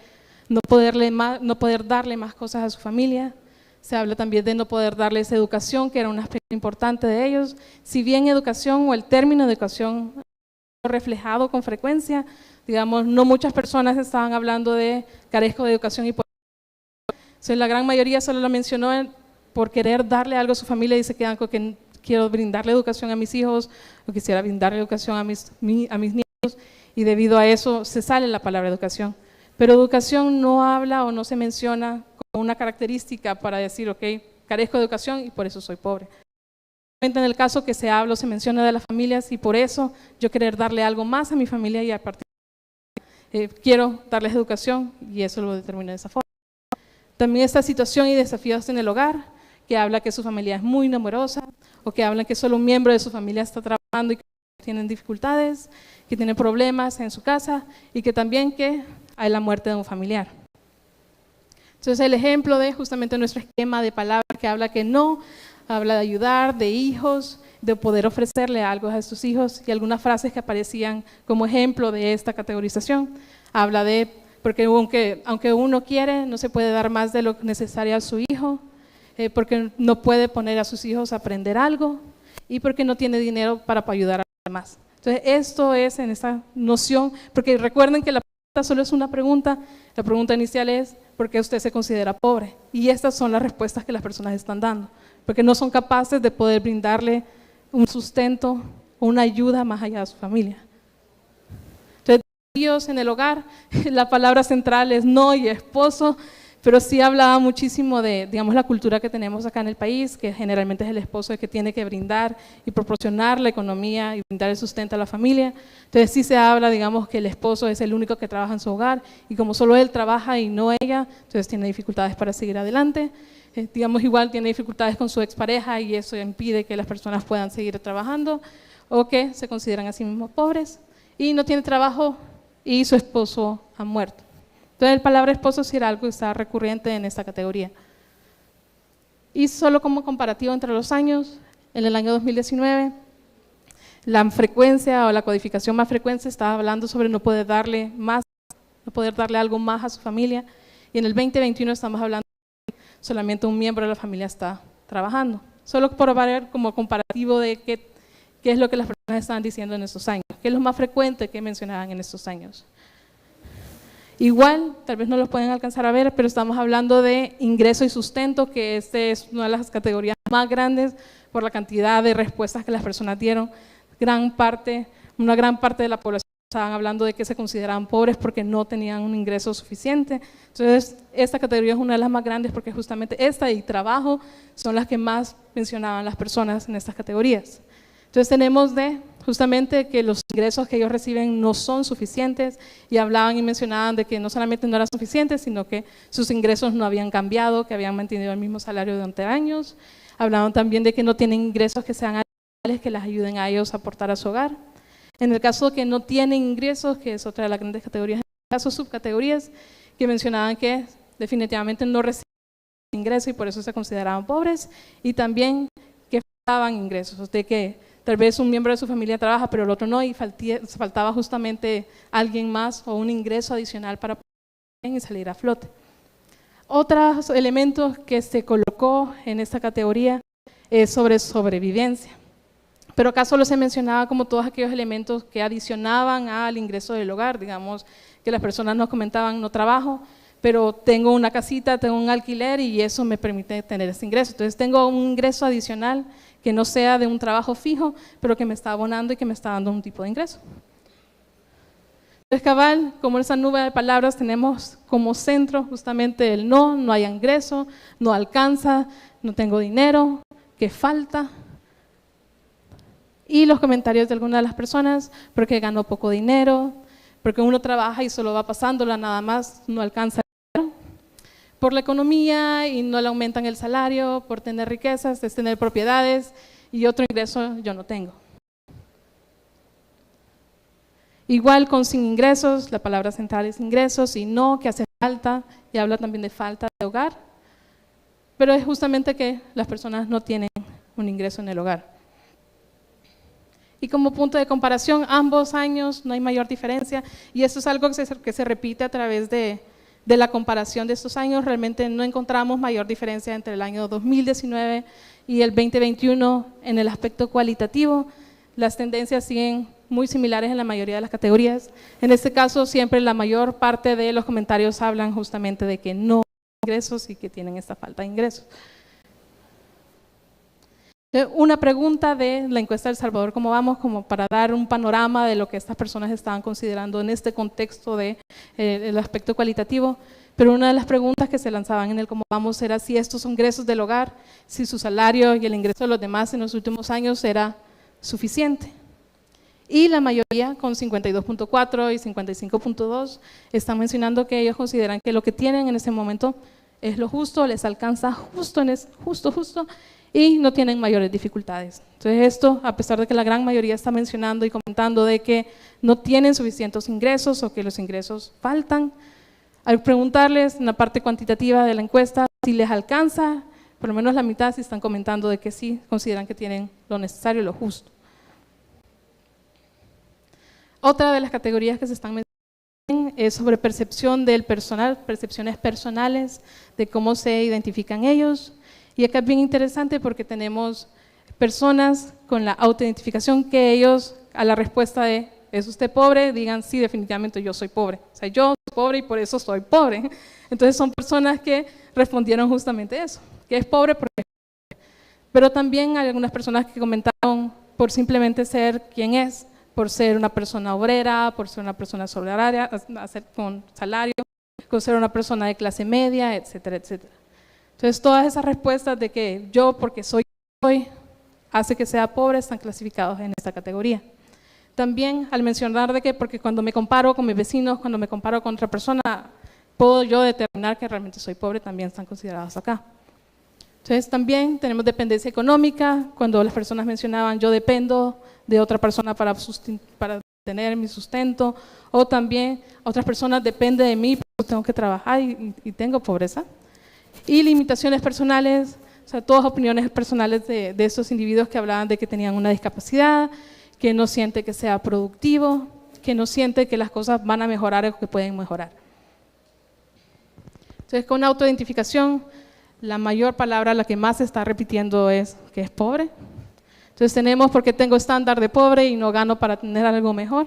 no poder darle más cosas a su familia. Se habla también de no poder darles educación, que era un aspecto importante de ellos. Si bien educación o el término educación reflejado con frecuencia, digamos, no muchas personas estaban hablando de carezco de educación y por eso la gran mayoría solo lo mencionó por querer darle algo a su familia y se quedan con que quiero brindarle educación a mis hijos o quisiera brindarle educación a mis nietos y debido a eso se sale la palabra educación. Pero educación no habla o no se menciona como una característica para decir, ok, carezco de educación y por eso soy pobre. En el caso que se habla o se menciona de las familias y por eso yo querer darle algo más a mi familia y a partir quiero darles educación y eso lo determina de esa forma. También esta situación y desafíos en el hogar, que habla que su familia es muy numerosa o que hablan que solo un miembro de su familia está trabajando y que tienen dificultades, que tienen problemas en su casa y que también que hay la muerte de un familiar. Entonces el ejemplo de justamente nuestro esquema de palabras que habla que no, habla de ayudar, de hijos, de poder ofrecerle algo a sus hijos y algunas frases que aparecían como ejemplo de esta categorización. Habla de, porque aunque uno quiere, no se puede dar más de lo necesario a su hijo, porque no puede poner a sus hijos a aprender algo y porque no tiene dinero para ayudar a los demás. Entonces, esto es en esta noción, porque recuerden que la pregunta solo es una pregunta, la pregunta inicial es, ¿por qué usted se considera pobre? Y estas son las respuestas que las personas están dando, porque no son capaces de poder brindarle un sustento o una ayuda más allá de su familia. Entonces, Dios en el hogar, la palabra central es no y esposo, pero sí hablaba muchísimo de, digamos, la cultura que tenemos acá en el país, que generalmente es el esposo el que tiene que brindar y proporcionar la economía y brindar el sustento a la familia. Entonces sí se habla, digamos, que el esposo es el único que trabaja en su hogar y como solo él trabaja y no ella, entonces tiene dificultades para seguir adelante. Digamos, igual tiene dificultades con su expareja y eso impide que las personas puedan seguir trabajando o que se consideran a sí mismos pobres y no tiene trabajo y su esposo ha muerto. Entonces, la palabra esposo sí era algo que está recurrente en esta categoría. Y solo como comparativo entre los años, en el año 2019, la frecuencia o la codificación más frecuente estaba hablando sobre no poder darle más, no poder darle algo más a su familia. Y en el 2021 estamos hablando de que solamente un miembro de la familia está trabajando. Solo por ver como comparativo de qué es lo que las personas estaban diciendo en estos años, qué es lo más frecuente que mencionaban en estos años. Igual, tal vez no los pueden alcanzar a ver, pero estamos hablando de ingreso y sustento, que este es una de las categorías más grandes por la cantidad de respuestas que las personas dieron. Una gran parte de la población estaban hablando de que se consideraban pobres porque no tenían un ingreso suficiente. Entonces, esta categoría es una de las más grandes porque justamente esta y trabajo son las que más mencionaban las personas en estas categorías. Entonces, tenemos justamente que los ingresos que ellos reciben no son suficientes y hablaban y mencionaban de que no solamente no eran suficientes, sino que sus ingresos no habían cambiado, que habían mantenido el mismo salario durante años. Hablaban también de que no tienen ingresos que sean adicionales que les ayuden a ellos a aportar a su hogar. En el caso de que no tienen ingresos, que es otra de las grandes categorías, en el caso subcategorías, que mencionaban que definitivamente no reciben ingresos y por eso se consideraban pobres, y también que faltaban ingresos, de que tal vez un miembro de su familia trabaja, pero el otro no, y faltaba justamente alguien más o un ingreso adicional para poder salir a flote. Otros elementos que se colocó en esta categoría es sobre sobrevivencia. Pero acá solo se mencionaba como todos aquellos elementos que adicionaban al ingreso del hogar, digamos que las personas nos comentaban, no trabajo, pero tengo una casita, tengo un alquiler y eso me permite tener ese ingreso. Entonces tengo un ingreso adicional que no sea de un trabajo fijo, pero que me está abonando y que me está dando un tipo de ingreso. Entonces, cabal, como esa nube de palabras, tenemos como centro justamente el no hay ingreso, no alcanza, no tengo dinero, que falta. Y los comentarios de algunas de las personas, porque ganó poco dinero, porque uno trabaja y solo va pasándola nada más, no alcanza dinero, por la economía y no le aumentan el salario, por tener riquezas, es tener propiedades y otro ingreso yo no tengo. Igual con sin ingresos, la palabra central es ingresos y no, que hace falta, y habla también de falta de hogar, pero es justamente que las personas no tienen un ingreso en el hogar. Y como punto de comparación, ambos años no hay mayor diferencia, y esto es algo que se repite a través de la comparación de estos años. Realmente no encontramos mayor diferencia entre el año 2019 y el 2021 en el aspecto cualitativo. Las tendencias siguen muy similares en la mayoría de las categorías. En este caso, siempre la mayor parte de los comentarios hablan justamente de que no hay ingresos y que tienen esta falta de ingresos. Una pregunta de la encuesta de El Salvador, ¿cómo vamos? Como para dar un panorama de lo que estas personas estaban considerando en este contexto del aspecto cualitativo, pero una de las preguntas que se lanzaban en el cómo vamos era si estos son ingresos del hogar, si su salario y el ingreso de los demás en los últimos años era suficiente. Y la mayoría, con 52.4 y 55.2, están mencionando que ellos consideran que lo que tienen en ese momento es lo justo, les alcanza justo, y no tienen mayores dificultades. Entonces esto, a pesar de que la gran mayoría está mencionando y comentando de que no tienen suficientes ingresos o que los ingresos faltan, al preguntarles en la parte cuantitativa de la encuesta si les alcanza, por lo menos la mitad sí están comentando de que sí, consideran que tienen lo necesario y lo justo. Otra de las categorías que se están mencionando es sobre percepción del personal, percepciones personales, de cómo se identifican ellos. Y acá es bien interesante porque tenemos personas con la autoidentificación que ellos a la respuesta de ¿es usted pobre? Digan sí, definitivamente yo soy pobre. O sea, yo soy pobre y por eso soy pobre. Entonces son personas que respondieron justamente eso, que es pobre porque es pobre. Pero también hay algunas personas que comentaron por simplemente ser quien es, por ser una persona obrera, por ser una persona solidarias, con salario, por ser una persona de clase media, etcétera, etcétera. Entonces todas esas respuestas de que yo porque soy hace que sea pobre están clasificados en esta categoría. También al mencionar de que porque cuando me comparo con mis vecinos, cuando me comparo con otra persona, puedo yo determinar que realmente soy pobre, también están considerados acá. Entonces también tenemos dependencia económica, cuando las personas mencionaban yo dependo de otra persona para tener mi sustento, o también otras personas dependen de mí porque tengo que trabajar y tengo pobreza. Y limitaciones personales, o sea, todas opiniones personales de estos individuos que hablaban de que tenían una discapacidad, que no siente que sea productivo, que no siente que las cosas van a mejorar o que pueden mejorar. Entonces, con autoidentificación, la mayor palabra, la que más se está repitiendo es que es pobre. Entonces tenemos porque tengo estándar de pobre y no gano para tener algo mejor,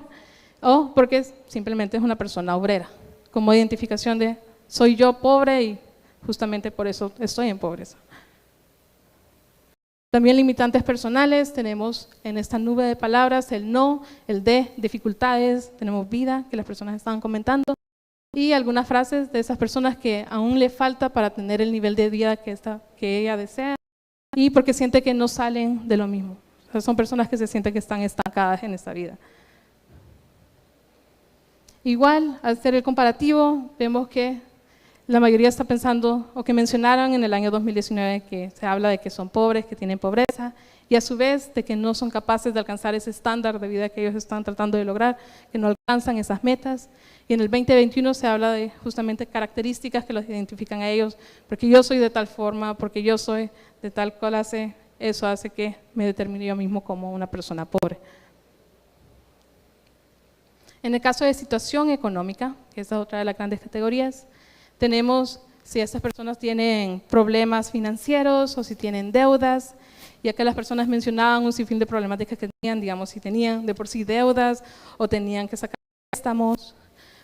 o porque simplemente es una persona obrera, como identificación de soy yo pobre y justamente por eso estoy en pobreza. También limitantes personales, tenemos en esta nube de palabras el no, el de, dificultades, tenemos vida, que las personas estaban comentando, y algunas frases de esas personas que aún le falta para tener el nivel de vida que ella desea, y porque siente que no salen de lo mismo. O sea, son personas que se sienten que están estancadas en esta vida. Igual, al hacer el comparativo, vemos que la mayoría está pensando, o que mencionaron en el año 2019, que se habla de que son pobres, que tienen pobreza, y a su vez de que no son capaces de alcanzar ese estándar de vida que ellos están tratando de lograr, que no alcanzan esas metas. Y en el 2021 se habla de justamente características que los identifican a ellos, porque yo soy de tal forma, porque yo soy de tal clase, eso hace que me determine yo mismo como una persona pobre. En el caso de situación económica, que esa es otra de las grandes categorías, tenemos si estas personas tienen problemas financieros o si tienen deudas, ya que las personas mencionaban un sinfín de problemáticas que tenían, digamos, si tenían de por sí deudas o tenían que sacar préstamos,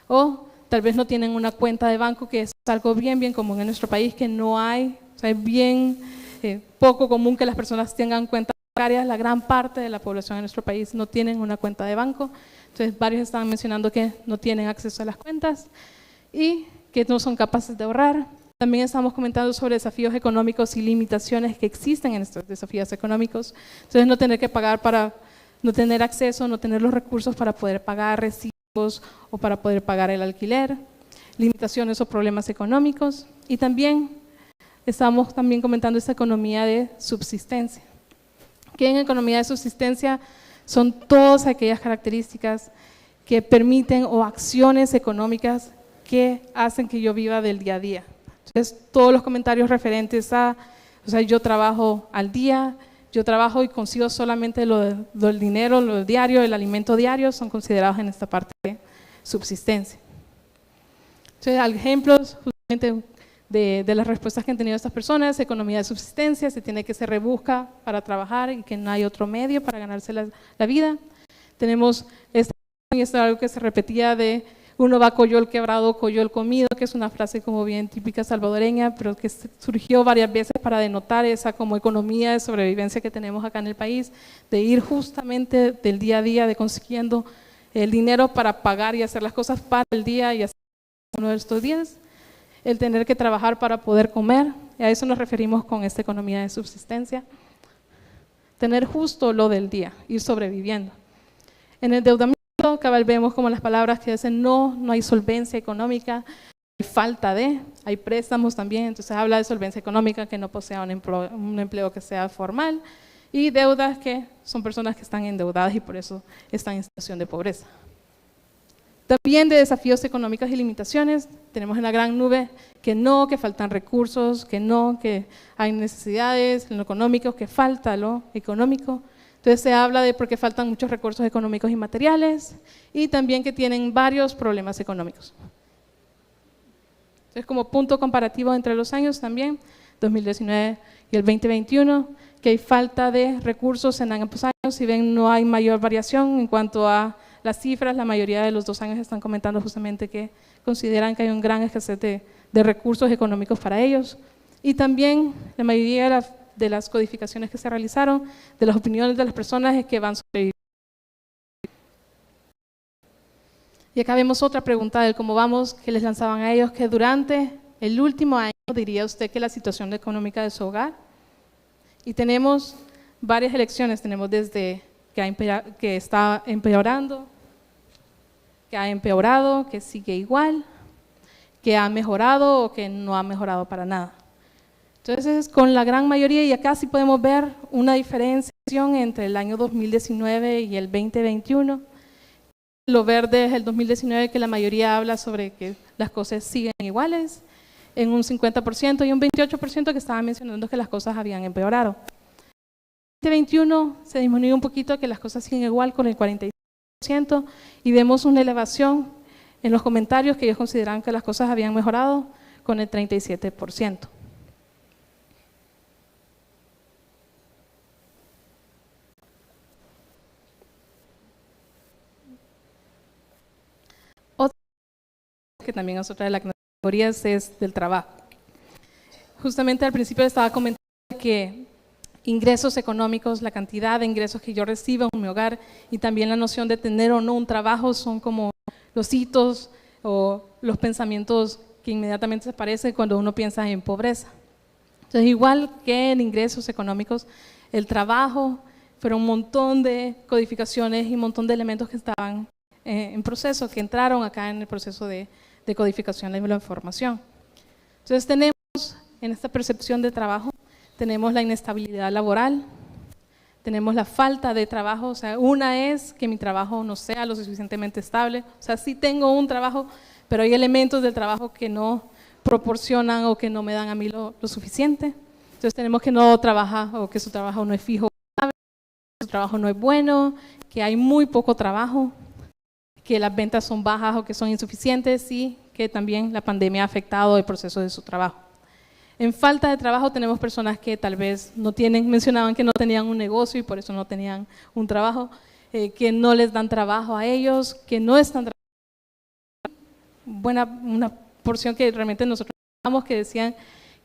o tal vez no tienen una cuenta de banco, que es algo bien común en nuestro país, que no hay, o sea, es bien poco común que las personas tengan cuentas bancarias. La gran parte de la población en nuestro país no tienen una cuenta de banco, entonces varios estaban mencionando que no tienen acceso a las cuentas y que no son capaces de ahorrar. También estamos comentando sobre desafíos económicos y limitaciones que existen en estos desafíos económicos. Entonces no tener que pagar para, no tener acceso, no tener los recursos para poder pagar recibos o para poder pagar el alquiler, limitaciones o problemas económicos. Y también estamos comentando esta economía de subsistencia, que en economía de subsistencia son todas aquellas características que permiten o acciones económicas que hacen que yo viva del día a día. Entonces, todos los comentarios referentes a, o sea, yo trabajo al día, yo trabajo y consigo solamente lo del dinero, lo diario, el alimento diario, son considerados en esta parte de subsistencia. Entonces, ejemplos justamente de las respuestas que han tenido estas personas: economía de subsistencia, se tiene que se rebusca para trabajar y que no hay otro medio para ganarse la vida. Tenemos esto es algo que se repetía de uno va coyol quebrado, coyol comido, que es una frase como bien típica salvadoreña, pero que surgió varias veces para denotar esa como economía de sobrevivencia que tenemos acá en el país, de ir justamente del día a día, de consiguiendo el dinero para pagar y hacer las cosas para el día y hacer uno de estos días, el tener que trabajar para poder comer, y a eso nos referimos con esta economía de subsistencia. Tener justo lo del día, ir sobreviviendo. En el endeudamiento, cabal vemos como las palabras que dicen no hay solvencia económica, hay falta de, hay préstamos también, entonces habla de solvencia económica, que no posea un empleo que sea formal, y deudas, que son personas que están endeudadas y por eso están en situación de pobreza. También de desafíos económicos y limitaciones, tenemos en la gran nube que faltan recursos, que hay necesidades en lo económico, que falta lo económico. Entonces se habla de porque faltan muchos recursos económicos y materiales, y también que tienen varios problemas económicos. Entonces, como punto comparativo entre los años también, 2019 y el 2021, que hay falta de recursos en ambos años, si ven, no hay mayor variación en cuanto a las cifras. La mayoría de los 2 años están comentando justamente que consideran que hay un gran escasez de recursos económicos para ellos. Y también la mayoría de las codificaciones que se realizaron, de las opiniones de las personas, es que van sobreviviendo. Y acá vemos otra pregunta del cómo vamos, que les lanzaban a ellos, que durante el último año, diría usted que la situación económica de su hogar. Y tenemos varias elecciones, tenemos desde que está empeorando, que ha empeorado, que sigue igual, que ha mejorado o que no ha mejorado para nada. Entonces, con la gran mayoría, y acá sí podemos ver una diferenciación entre el año 2019 y el 2021. Lo verde es el 2019, que la mayoría habla sobre que las cosas siguen iguales, en un 50%, y un 28% que estaba mencionando que las cosas habían empeorado. En el 2021 se disminuyó un poquito, que las cosas siguen igual, con el 46%, y vemos una elevación en los comentarios que ellos consideran que las cosas habían mejorado, con el 37%. Otra que también es otra de las categorías es del trabajo. Justamente al principio estaba comentando que ingresos económicos, la cantidad de ingresos que yo recibo en mi hogar, y también la noción de tener o no un trabajo, son como los hitos o los pensamientos que inmediatamente se aparecen cuando uno piensa en pobreza. Entonces, igual que en ingresos económicos, el trabajo, fueron un montón de codificaciones y un montón de elementos que estaban en proceso, que entraron acá en el proceso de codificación de la información. Entonces, tenemos en esta percepción de trabajo, tenemos la inestabilidad laboral, tenemos la falta de trabajo. O sea, una es que mi trabajo no sea lo suficientemente estable. O sea, sí tengo un trabajo, pero hay elementos del trabajo que no proporcionan o que no me dan a mí lo suficiente. Entonces tenemos que no trabaja, o que su trabajo no es fijo, su trabajo no es bueno, que hay muy poco trabajo, que las ventas son bajas o que son insuficientes, y que también la pandemia ha afectado el proceso de su trabajo. En falta de trabajo tenemos personas que tal vez no tienen, mencionaban que no tenían un negocio y por eso no tenían un trabajo, que no les dan trabajo a ellos, que no están trabajando. Una porción que realmente nosotros tenemos, que decían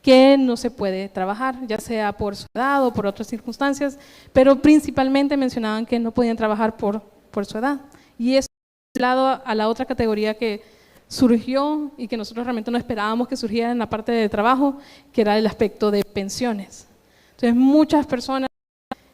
que no se puede trabajar, ya sea por su edad o por otras circunstancias, pero principalmente mencionaban que no podían trabajar por su edad. Y eso lado a la otra categoría que surgió y que nosotros realmente no esperábamos que surgiera en la parte de trabajo, que era el aspecto de pensiones. Entonces muchas personas,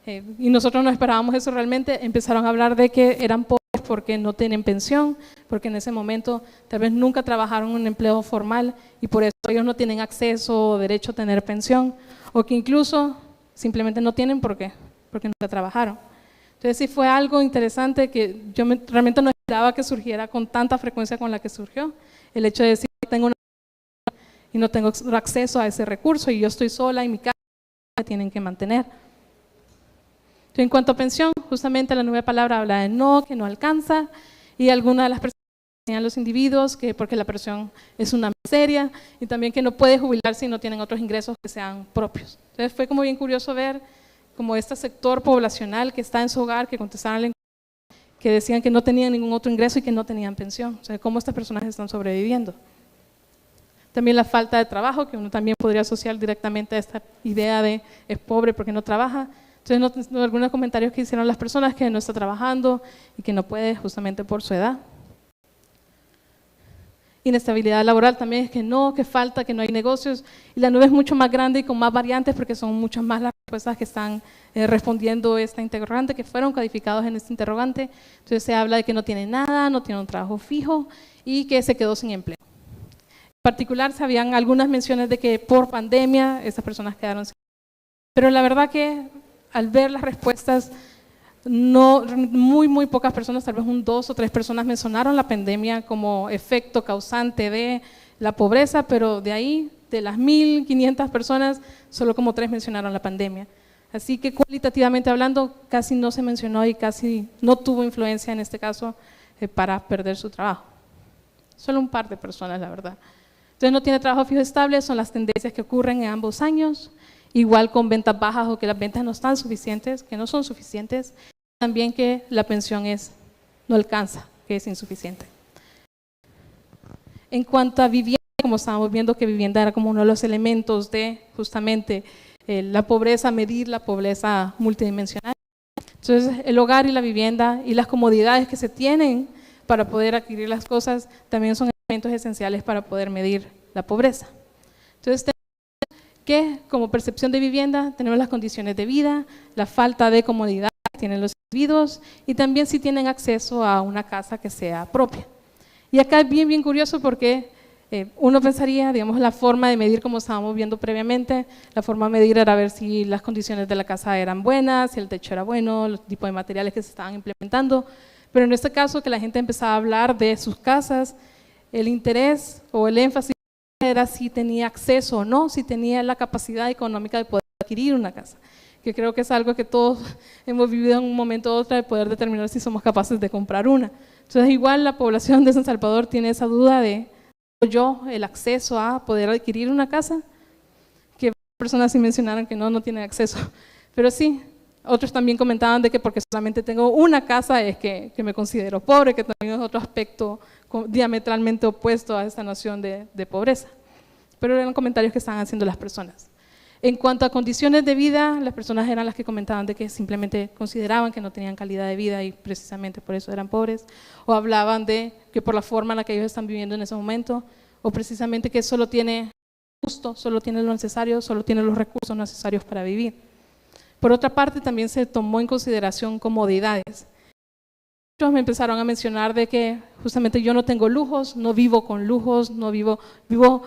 y nosotros no esperábamos eso realmente, empezaron a hablar de que eran pobres porque no tienen pensión, porque en ese momento tal vez nunca trabajaron en un empleo formal y por eso ellos no tienen acceso o derecho a tener pensión, o que incluso simplemente no tienen porque nunca trabajaron. Entonces sí fue algo interesante que yo realmente no esperaba que surgiera con tanta frecuencia con la que surgió, el hecho de decir que tengo una y no tengo acceso a ese recurso y yo estoy sola y mi casa me tienen que mantener. Entonces, en cuanto a pensión, justamente la nueva palabra habla de no, que no alcanza, y algunas de las personas enseñan a los individuos que porque la pensión es una miseria y también que no puede jubilarse si no tienen otros ingresos que sean propios. Entonces fue como bien curioso ver como este sector poblacional que está en su hogar, que contestaron, que decían que no tenían ningún otro ingreso y que no tenían pensión. O sea, cómo estas personas están sobreviviendo. También la falta de trabajo, que uno también podría asociar directamente a esta idea de es pobre porque no trabaja. Entonces, algunos comentarios que hicieron las personas que no está trabajando y que no puede justamente por su edad. Inestabilidad laboral también es que no, que falta, que no hay negocios, y la nube es mucho más grande y con más variantes porque son muchas más las respuestas que están respondiendo esta interrogante, que fueron codificados en este interrogante. Entonces se habla de que no tiene nada, no tiene un trabajo fijo y que se quedó sin empleo. En particular se habían algunas menciones de que por pandemia esas personas quedaron sin empleo, pero la verdad que al ver las respuestas, muy pocas personas, tal vez 2 o 3 personas mencionaron la pandemia como efecto causante de la pobreza, pero de ahí, de las 1.500 personas, solo como 3 mencionaron la pandemia. Así que cualitativamente hablando, casi no se mencionó y casi no tuvo influencia en este caso para perder su trabajo. Solo un par de personas, la verdad. Entonces no tiene trabajo fijo estable, son las tendencias que ocurren en ambos años. Igual con ventas bajas o que las ventas no están suficientes, que no son suficientes, también que la pensión no alcanza, que es insuficiente. En cuanto a vivienda, como estábamos viendo que vivienda era como uno de los elementos de justamente la pobreza, medir la pobreza multidimensional. Entonces el hogar y la vivienda y las comodidades que se tienen para poder adquirir las cosas también son elementos esenciales para poder medir la pobreza. Entonces tenemos que como percepción de vivienda tenemos las condiciones de vida, la falta de comodidad que tienen los individuos y también si tienen acceso a una casa que sea propia. Y acá es bien curioso porque uno pensaría, digamos, la forma de medir, como estábamos viendo previamente, la forma de medir era ver si las condiciones de la casa eran buenas, si el techo era bueno, los tipos de materiales que se estaban implementando, pero en este caso que la gente empezaba a hablar de sus casas, el interés o el énfasis era si tenía acceso o no, si tenía la capacidad económica de poder adquirir una casa, que creo que es algo que todos hemos vivido en un momento u otro de poder determinar si somos capaces de comprar una. Entonces igual la población de San Salvador tiene esa duda de el acceso a poder adquirir una casa, que personas sí mencionaron que no tienen acceso, pero sí, otros también comentaban de que porque solamente tengo una casa es que me considero pobre, que también es otro aspecto diametralmente opuesto a esta noción de pobreza, pero eran comentarios que estaban haciendo las personas. En cuanto a condiciones de vida, las personas eran las que comentaban de que simplemente consideraban que no tenían calidad de vida y precisamente por eso eran pobres, o hablaban de que por la forma en la que ellos están viviendo en ese momento, o precisamente que solo tiene lo necesario, solo tiene los recursos necesarios para vivir. Por otra parte, también se tomó en consideración comodidades. Muchos me empezaron a mencionar de que justamente yo no tengo lujos, no vivo con lujos, vivo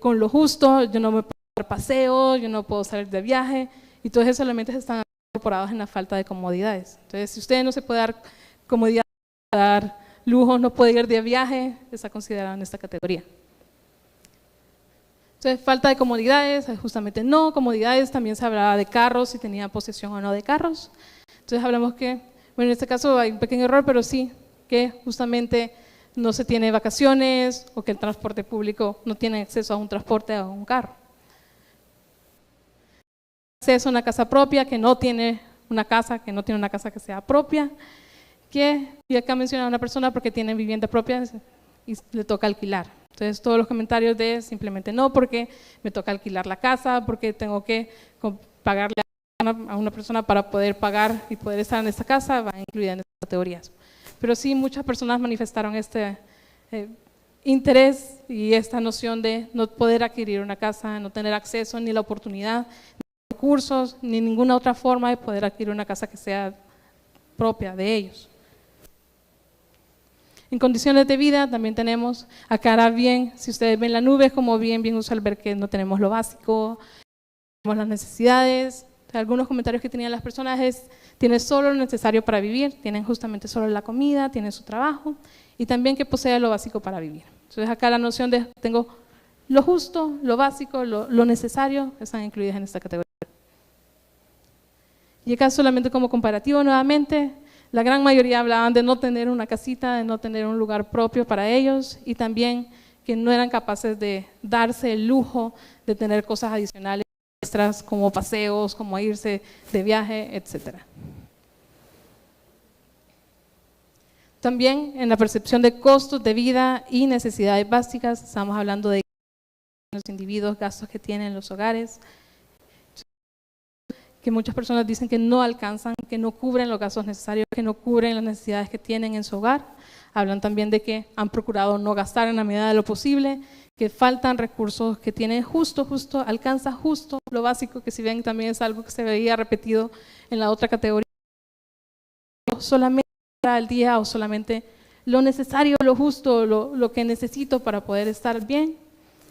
con lo justo, yo no me puedo dar paseo, yo no puedo salir de viaje, y todos esos elementos están incorporados en la falta de comodidades. Entonces, si usted no se puede dar comodidad, dar lujos, no puede ir de viaje, está considerado en esta categoría. Entonces, falta de comodidades, justamente no comodidades, también se hablaba de carros, si tenía posesión o no de carros. Entonces hablamos que, bueno, en este caso hay un pequeño error, pero sí, que justamente no se tiene vacaciones o que el transporte público no tiene acceso a un transporte o a un carro. Acceso a una casa propia, que no tiene una casa que sea propia, y acá menciona a una persona porque tiene vivienda propia y le toca alquilar. Entonces todos los comentarios de simplemente no, porque me toca alquilar la casa, porque tengo que pagarle a una persona para poder pagar y poder estar en esta casa, va incluida en estas categorías. Pero sí, muchas personas manifestaron este interés y esta noción de no poder adquirir una casa, no tener acceso ni la oportunidad, ni recursos, ni ninguna otra forma de poder adquirir una casa que sea propia de ellos. En condiciones de vida también tenemos, acá ahora bien, si ustedes ven la nube, como bien usual ver que no tenemos lo básico, tenemos las necesidades. Algunos comentarios que tenían las personas es, tienen solo lo necesario para vivir, tienen justamente solo la comida, tienen su trabajo y también que posea lo básico para vivir. Entonces acá la noción de tengo lo justo, lo básico, lo necesario, están incluidas en esta categoría. Y acá solamente como comparativo nuevamente, la gran mayoría hablaban de no tener una casita, de no tener un lugar propio para ellos y también que no eran capaces de darse el lujo de tener cosas adicionales extras como paseos, como irse de viaje, etc. También en la percepción de costos de vida y necesidades básicas, estamos hablando de los individuos, gastos que tienen los hogares, que muchas personas dicen que no alcanzan, que no cubren los gastos necesarios, que no cubren las necesidades que tienen en su hogar. Hablan también de que han procurado no gastar en la medida de lo posible, que faltan recursos, que tienen alcanza justo lo básico, que si ven también es algo que se veía repetido en la otra categoría. Solamente al día o solamente lo necesario, lo justo, lo que necesito para poder estar bien.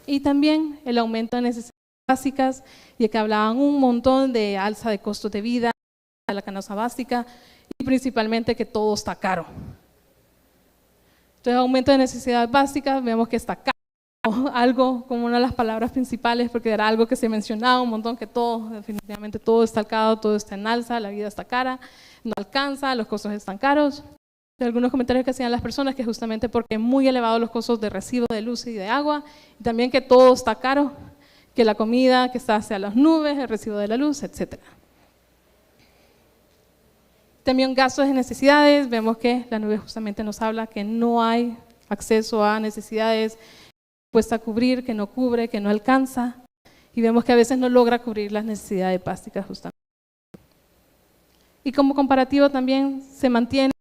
Y también el aumento de necesidades básicas, y que hablaban un montón de alza de costos de vida, de la canasta básica y principalmente que todo está caro. Entonces, aumento de necesidades básicas, vemos que está caro, algo como una de las palabras principales, porque era algo que se mencionaba un montón, que todo, definitivamente todo está caro, todo está en alza, la vida está cara, no alcanza, los costos están caros. Algunos comentarios que hacían las personas que justamente porque es muy elevados los costos de recibo de luz y de agua, y también que todo está caro, que la comida que está hacia las nubes, el recibo de la luz, etc. También gastos de necesidades, vemos que la nube justamente nos habla que no hay acceso a necesidades, puesta a cubrir, que no cubre, que no alcanza, y vemos que a veces no logra cubrir las necesidades básicas justamente. Y como comparativo también se mantiene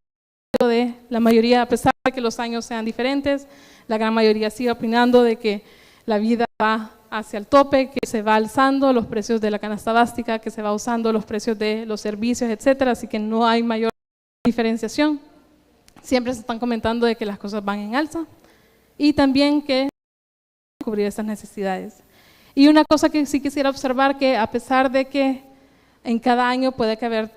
de la mayoría, a pesar de que los años sean diferentes, la gran mayoría sigue opinando de que la vida va hacia el tope, que se va alzando los precios de la canasta básica, que se va usando los precios de los servicios, etcétera, así que no hay mayor diferenciación. Siempre se están comentando de que las cosas van en alza y también que cubrir estas necesidades. Y una cosa que sí quisiera observar, que a pesar de que en cada año puede que haber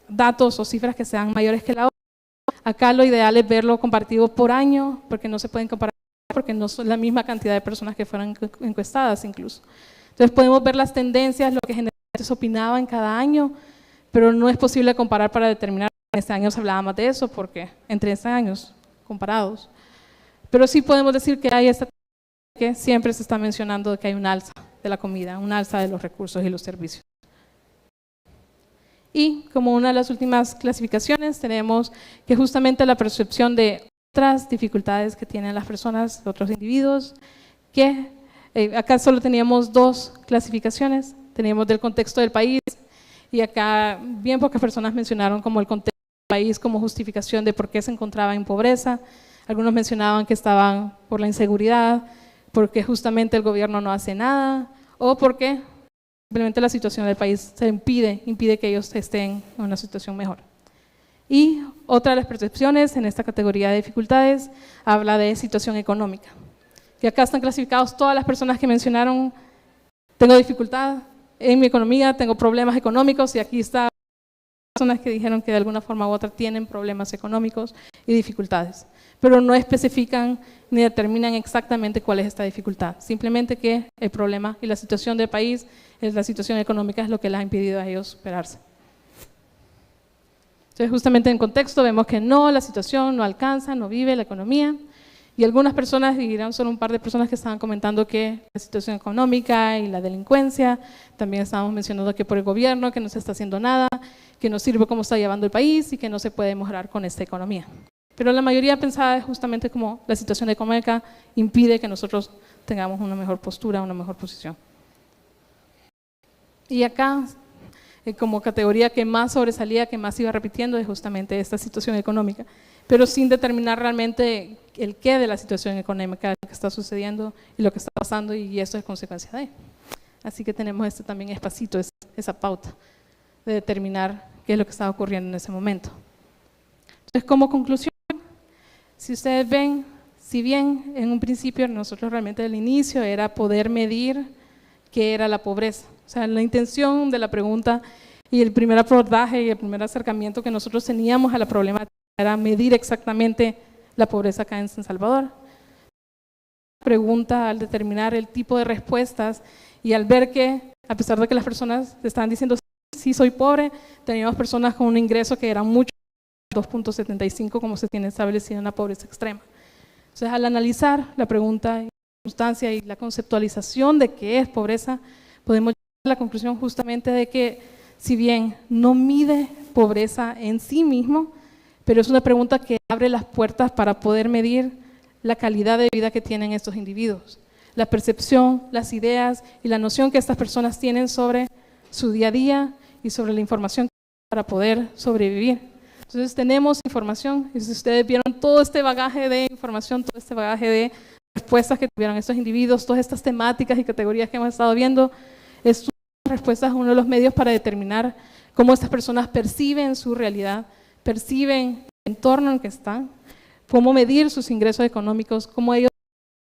datos o cifras que sean mayores que la otra, acá lo ideal es verlo comparativo por año, porque no se pueden comparar, porque no son la misma cantidad de personas que fueron encuestadas incluso. Entonces podemos ver las tendencias, lo que generalmente se opinaba en cada año, pero no es posible comparar para determinar. En este año se hablaba más de eso, porque entre este años comparados. Pero sí podemos decir que hay esta que siempre se está mencionando que hay un alza de la comida, un alza de los recursos y los servicios. Y como una de las últimas clasificaciones tenemos que justamente la percepción de otras dificultades que tienen las personas, otros individuos, que acá solo teníamos dos clasificaciones, teníamos del contexto del país, y acá bien pocas personas mencionaron como el contexto del país como justificación de por qué se encontraba en pobreza. Algunos mencionaban que estaban por la inseguridad, porque justamente el gobierno no hace nada, o porque simplemente la situación del país se impide que ellos estén en una situación mejor. Y otra de las percepciones en esta categoría de dificultades habla de situación económica, que acá están clasificados todas las personas que mencionaron: tengo dificultad en mi economía, tengo problemas económicos, y aquí están personas que dijeron que de alguna forma u otra tienen problemas económicos y dificultades, pero no especifican ni determinan exactamente cuál es esta dificultad, simplemente que el problema y la situación del país, la situación económica es lo que les ha impedido a ellos superarse. Entonces justamente en contexto vemos que no, la situación no alcanza, no vive la economía, y algunas personas, y eran solo un par de personas que estaban comentando que la situación económica y la delincuencia, también estábamos mencionando que por el gobierno, que no se está haciendo nada, que no sirve cómo está llevando el país y que no se puede mejorar con esta economía. Pero la mayoría pensaba justamente como la situación económica impide que nosotros tengamos una mejor postura, una mejor posición. Y acá, como categoría que más sobresalía, que más iba repitiendo, es justamente esta situación económica, pero sin determinar realmente el qué de la situación económica, lo que está sucediendo y lo que está pasando, y esto es consecuencia de. Así que tenemos este también espacito, esa pauta de determinar qué es lo que está ocurriendo en ese momento. Entonces, como conclusión, si ustedes ven, si bien en un principio nosotros realmente al inicio era poder medir qué era la pobreza, o sea, la intención de la pregunta y el primer abordaje y el primer acercamiento que nosotros teníamos a la problemática era medir exactamente la pobreza acá en San Salvador. La pregunta, al determinar el tipo de respuestas y al ver que, a pesar de que las personas estaban diciendo sí soy pobre, teníamos personas con un ingreso que era mucho, 2.75, como se tiene establecido en la pobreza extrema. Entonces, al analizar la pregunta, la circunstancia y la conceptualización de qué es pobreza, podemos llegar a la conclusión justamente de que, si bien no mide pobreza en sí mismo, pero es una pregunta que abre las puertas para poder medir la calidad de vida que tienen estos individuos, la percepción, las ideas y la noción que estas personas tienen sobre su día a día y sobre la información para poder sobrevivir. Entonces tenemos información, y si ustedes vieron todo este bagaje de información, todo este bagaje de respuestas que tuvieron estos individuos, todas estas temáticas y categorías que hemos estado viendo, es respuestas uno de los medios para determinar cómo estas personas perciben su realidad, perciben el entorno en que están, cómo medir sus ingresos económicos, cómo ellos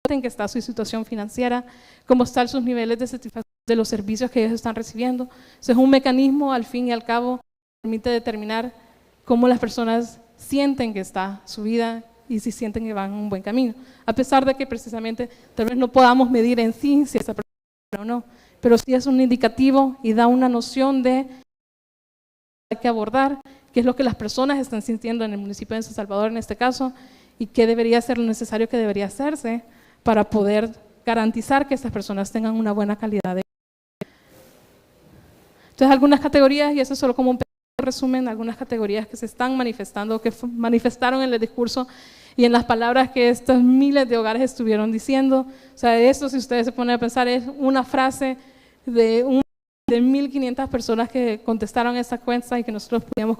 sienten que está su situación financiera, cómo están sus niveles de satisfacción de los servicios que ellos están recibiendo. Eso es un mecanismo, al fin y al cabo, que permite determinar cómo las personas sienten que está su vida y si sienten que van en un buen camino, a pesar de que precisamente tal vez no podamos medir en sí si esa persona o no, pero sí es un indicativo y da una noción de hay que abordar, qué es lo que las personas están sintiendo en el municipio de San Salvador en este caso, y qué debería ser lo necesario que debería hacerse para poder garantizar que estas personas tengan una buena calidad de vida. Entonces, algunas categorías, y eso es solo como un resumen de algunas categorías que se están manifestando, que manifestaron en el discurso y en las palabras que estos miles de hogares estuvieron diciendo. O sea, esto, si ustedes se ponen a pensar, es una frase de 1.500 personas que contestaron esta encuesta y que nosotros pudimos.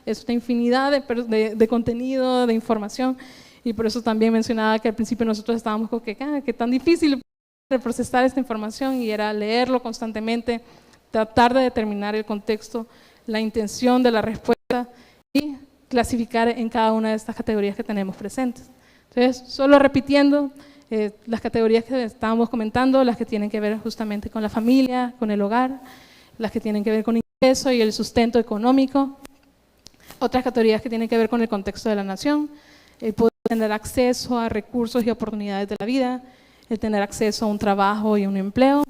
Es una infinidad de contenido, de información, y por eso también mencionaba que al principio nosotros estábamos con que tan difícil procesar esta información, y era leerlo constantemente, tratar de determinar el contexto, la intención de la respuesta y clasificar en cada una de estas categorías que tenemos presentes. Entonces, solo repitiendo las categorías que estábamos comentando, las que tienen que ver justamente con la familia, con el hogar, las que tienen que ver con el ingreso y el sustento económico, otras categorías que tienen que ver con el contexto de la nación, el poder tener acceso a recursos y oportunidades de la vida, el tener acceso a un trabajo y un empleo,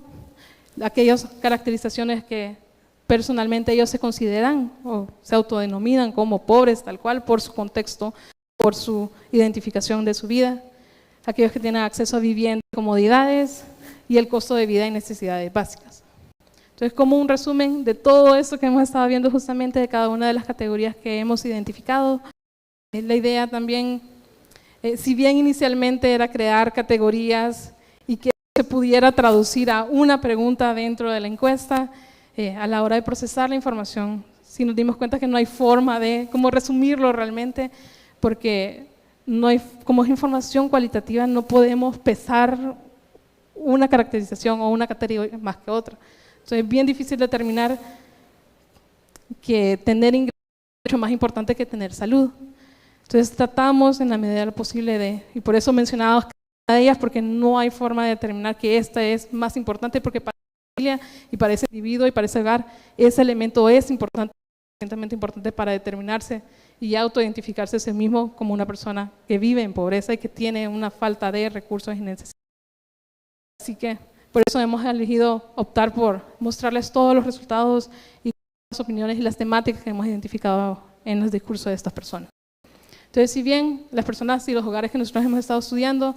aquellas caracterizaciones que personalmente ellos se consideran o se autodenominan como pobres, tal cual, por su contexto, por su identificación de su vida, aquellos que tienen acceso a vivienda y comodidades, y el costo de vida y necesidades básicas. Entonces, como un resumen de todo esto que hemos estado viendo justamente de cada una de las categorías que hemos identificado, la idea también, si bien inicialmente era crear categorías y que se pudiera traducir a una pregunta dentro de la encuesta, a la hora de procesar la información, sí nos dimos cuenta que no hay forma de cómo resumirlo realmente, porque no hay, como es información cualitativa, no podemos pesar una caracterización o una categoría más que otra. Entonces es bien difícil determinar que tener ingresos es mucho más importante que tener salud. Entonces tratamos en la medida de lo posible y por eso mencionamos cada de ellas, porque no hay forma de determinar que esta es más importante, porque para la familia y para ese individuo y para ese hogar, ese elemento es importante, suficientemente importante para determinarse y autoidentificarse a sí mismo como una persona que vive en pobreza y que tiene una falta de recursos y necesidades. Así que por eso hemos elegido optar por mostrarles todos los resultados y las opiniones y las temáticas que hemos identificado en los discursos de estas personas. Entonces, si bien las personas y los hogares que nosotros hemos estado estudiando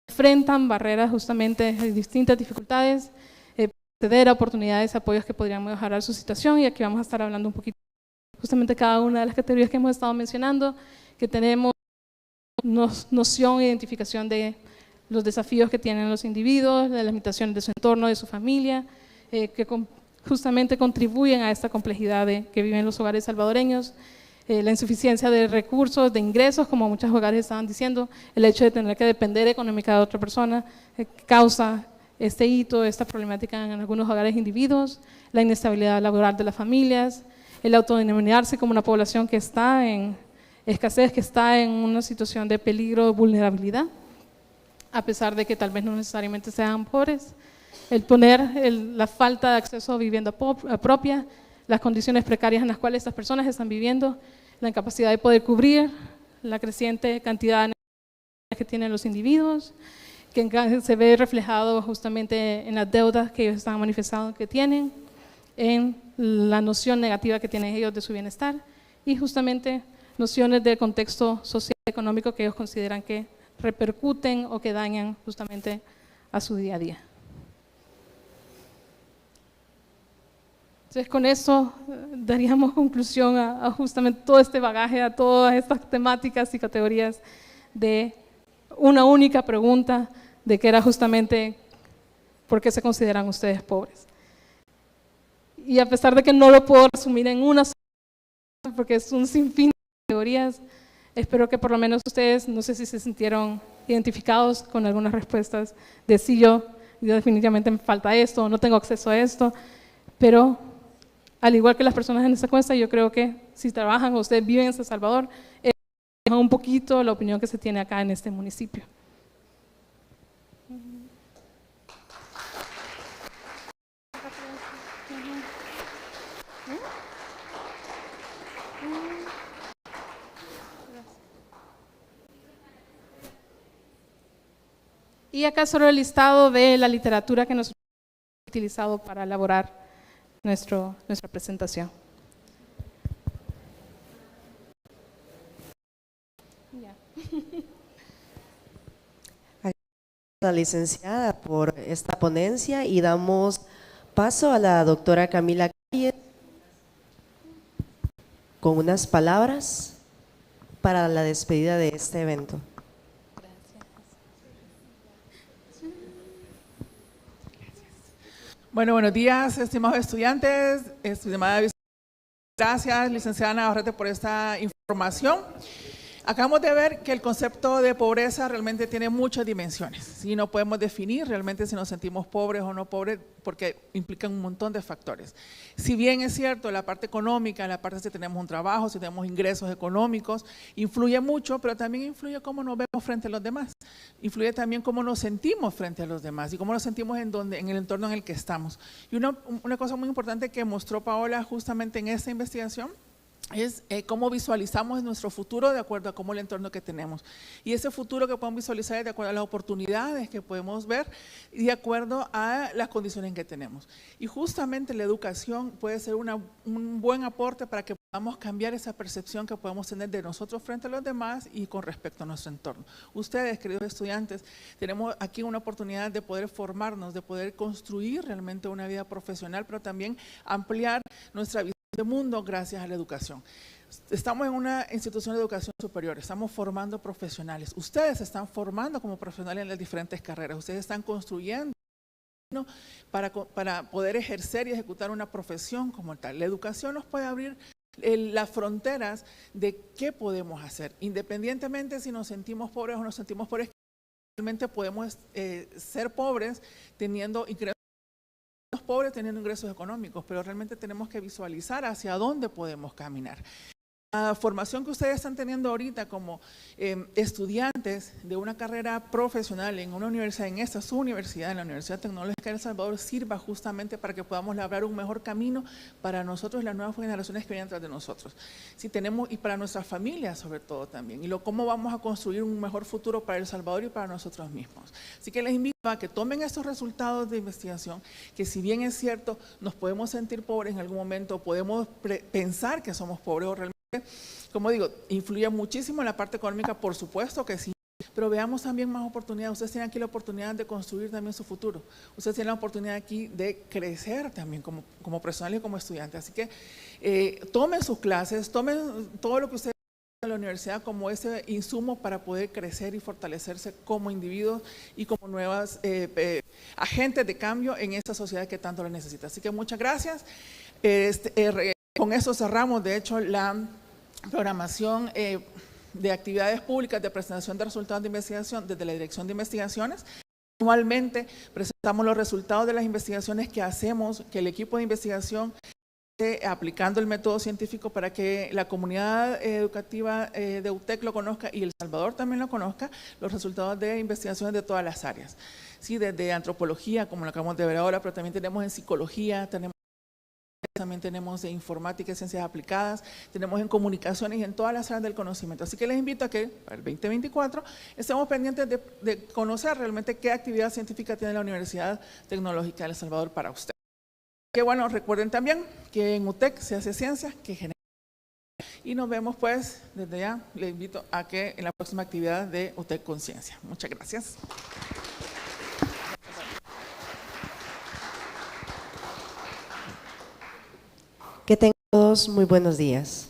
enfrentan barreras justamente de distintas dificultades, acceder a oportunidades, apoyos que podrían mejorar su situación, y aquí vamos a estar hablando un poquito justamente cada una de las categorías que hemos estado mencionando, que tenemos noción e identificación de los desafíos que tienen los individuos, de las limitaciones de su entorno, de su familia, que justamente contribuyen a esta complejidad que viven los hogares salvadoreños, la insuficiencia de recursos, de ingresos, como muchos hogares estaban diciendo, el hecho de tener que depender económicamente de otra persona, que causa este hito, esta problemática en algunos hogares individuos, la inestabilidad laboral de las familias, el autodenominarse como una población que está en escasez, que está en una situación de peligro o vulnerabilidad, a pesar de que tal vez no necesariamente sean pobres, el poner la falta de acceso a vivienda propia, las condiciones precarias en las cuales estas personas están viviendo, la incapacidad de poder cubrir la creciente cantidad de necesidades que tienen los individuos, que se ve reflejado justamente en las deudas que ellos están manifestando que tienen, en la noción negativa que tienen ellos de su bienestar y justamente nociones del contexto social y económico que ellos consideran que repercuten o que dañan justamente a su día a día. Entonces, con eso daríamos conclusión a justamente todo este bagaje, a todas estas temáticas y categorías de una única pregunta de que era justamente ¿por qué se consideran ustedes pobres? Y a pesar de que no lo puedo resumir en una sola, porque es un sinfín de categorías, espero que por lo menos ustedes, no sé si se sintieron identificados con algunas respuestas de sí, yo definitivamente me falta esto, no tengo acceso a esto, pero al igual que las personas en esta encuesta, yo creo que si trabajan o ustedes viven en San Salvador, un poquito la opinión que se tiene acá en este municipio. Y acá solo el listado de la literatura que nosotros hemos utilizado para elaborar nuestra presentación. La licenciada por esta ponencia y damos paso a la doctora Camila Calles. con unas palabras para la despedida de este evento. Bueno, buenos días, estimados estudiantes, estimada vicepresidenta. Gracias, licenciada Navarrete, por esta información. Acabamos de ver que el concepto de pobreza realmente tiene muchas dimensiones. ¿Sí? No podemos definir realmente si nos sentimos pobres o no pobres porque implican un montón de factores. Si bien es cierto, la parte económica, la parte si tenemos un trabajo, si tenemos ingresos económicos, influye mucho, pero también influye cómo nos vemos frente a los demás. Influye también cómo nos sentimos frente a los demás y cómo nos sentimos en el entorno en el que estamos. Y una cosa muy importante que mostró Paola justamente en esta investigación es cómo visualizamos nuestro futuro de acuerdo a cómo el entorno que tenemos. Y ese futuro que podemos visualizar es de acuerdo a las oportunidades que podemos ver y de acuerdo a las condiciones que tenemos. Y justamente la educación puede ser un buen aporte para que podamos cambiar esa percepción que podemos tener de nosotros frente a los demás y con respecto a nuestro entorno. Ustedes, queridos estudiantes, tenemos aquí una oportunidad de poder formarnos, de poder construir realmente una vida profesional, pero también ampliar nuestra visión de mundo gracias a la educación. Estamos en una institución de educación superior, estamos formando profesionales. Ustedes se están formando como profesionales en las diferentes carreras, ustedes están construyendo para poder ejercer y ejecutar una profesión como tal. La educación nos puede abrir las fronteras de qué podemos hacer, independientemente si nos sentimos pobres o nos sentimos pobres. Realmente podemos ser pobres teniendo ingresos. Los pobres teniendo ingresos económicos, pero realmente tenemos que visualizar hacia dónde podemos caminar. La formación que ustedes están teniendo ahorita como estudiantes de una carrera profesional en una universidad, en esta su universidad, en la Universidad Tecnológica de El Salvador, sirva justamente para que podamos labrar un mejor camino para nosotros y las nuevas generaciones que vienen tras de nosotros. Si tenemos, y para nuestras familias sobre todo también, y cómo vamos a construir un mejor futuro para El Salvador y para nosotros mismos. Así que les invito a que tomen estos resultados de investigación, que si bien es cierto, nos podemos sentir pobres en algún momento, podemos pensar que somos pobres o realmente, como digo, influye muchísimo en la parte económica, por supuesto que sí, pero veamos también más oportunidades. Ustedes tienen aquí la oportunidad de construir también su futuro. Ustedes tienen la oportunidad aquí de crecer también como profesionales y como estudiantes. Así que tomen sus clases, tomen todo lo que ustedes en la universidad como ese insumo para poder crecer y fortalecerse como individuos y como nuevas agentes de cambio en esta sociedad que tanto lo necesita. Así que muchas gracias. Con eso cerramos, de hecho, la programación de actividades públicas de presentación de resultados de investigación desde la Dirección de Investigaciones. Anualmente presentamos los resultados de las investigaciones que hacemos, que el equipo de investigación esté aplicando el método científico para que la comunidad educativa de UTEC lo conozca y El Salvador también lo conozca, los resultados de investigaciones de todas las áreas. Sí, desde antropología, como lo acabamos de ver ahora, pero también tenemos en psicología, también tenemos en informática y ciencias aplicadas, tenemos en comunicaciones y en todas las áreas del conocimiento. Así que les invito a que para el 2024 estemos pendientes de conocer realmente qué actividad científica tiene la Universidad Tecnológica de El Salvador para ustedes. Que bueno, recuerden también que en UTEC se hace ciencia que genera. Y nos vemos pues, desde ya, les invito a que en la próxima actividad de UTEC Conciencia. Muchas gracias. Que tengan todos muy buenos días.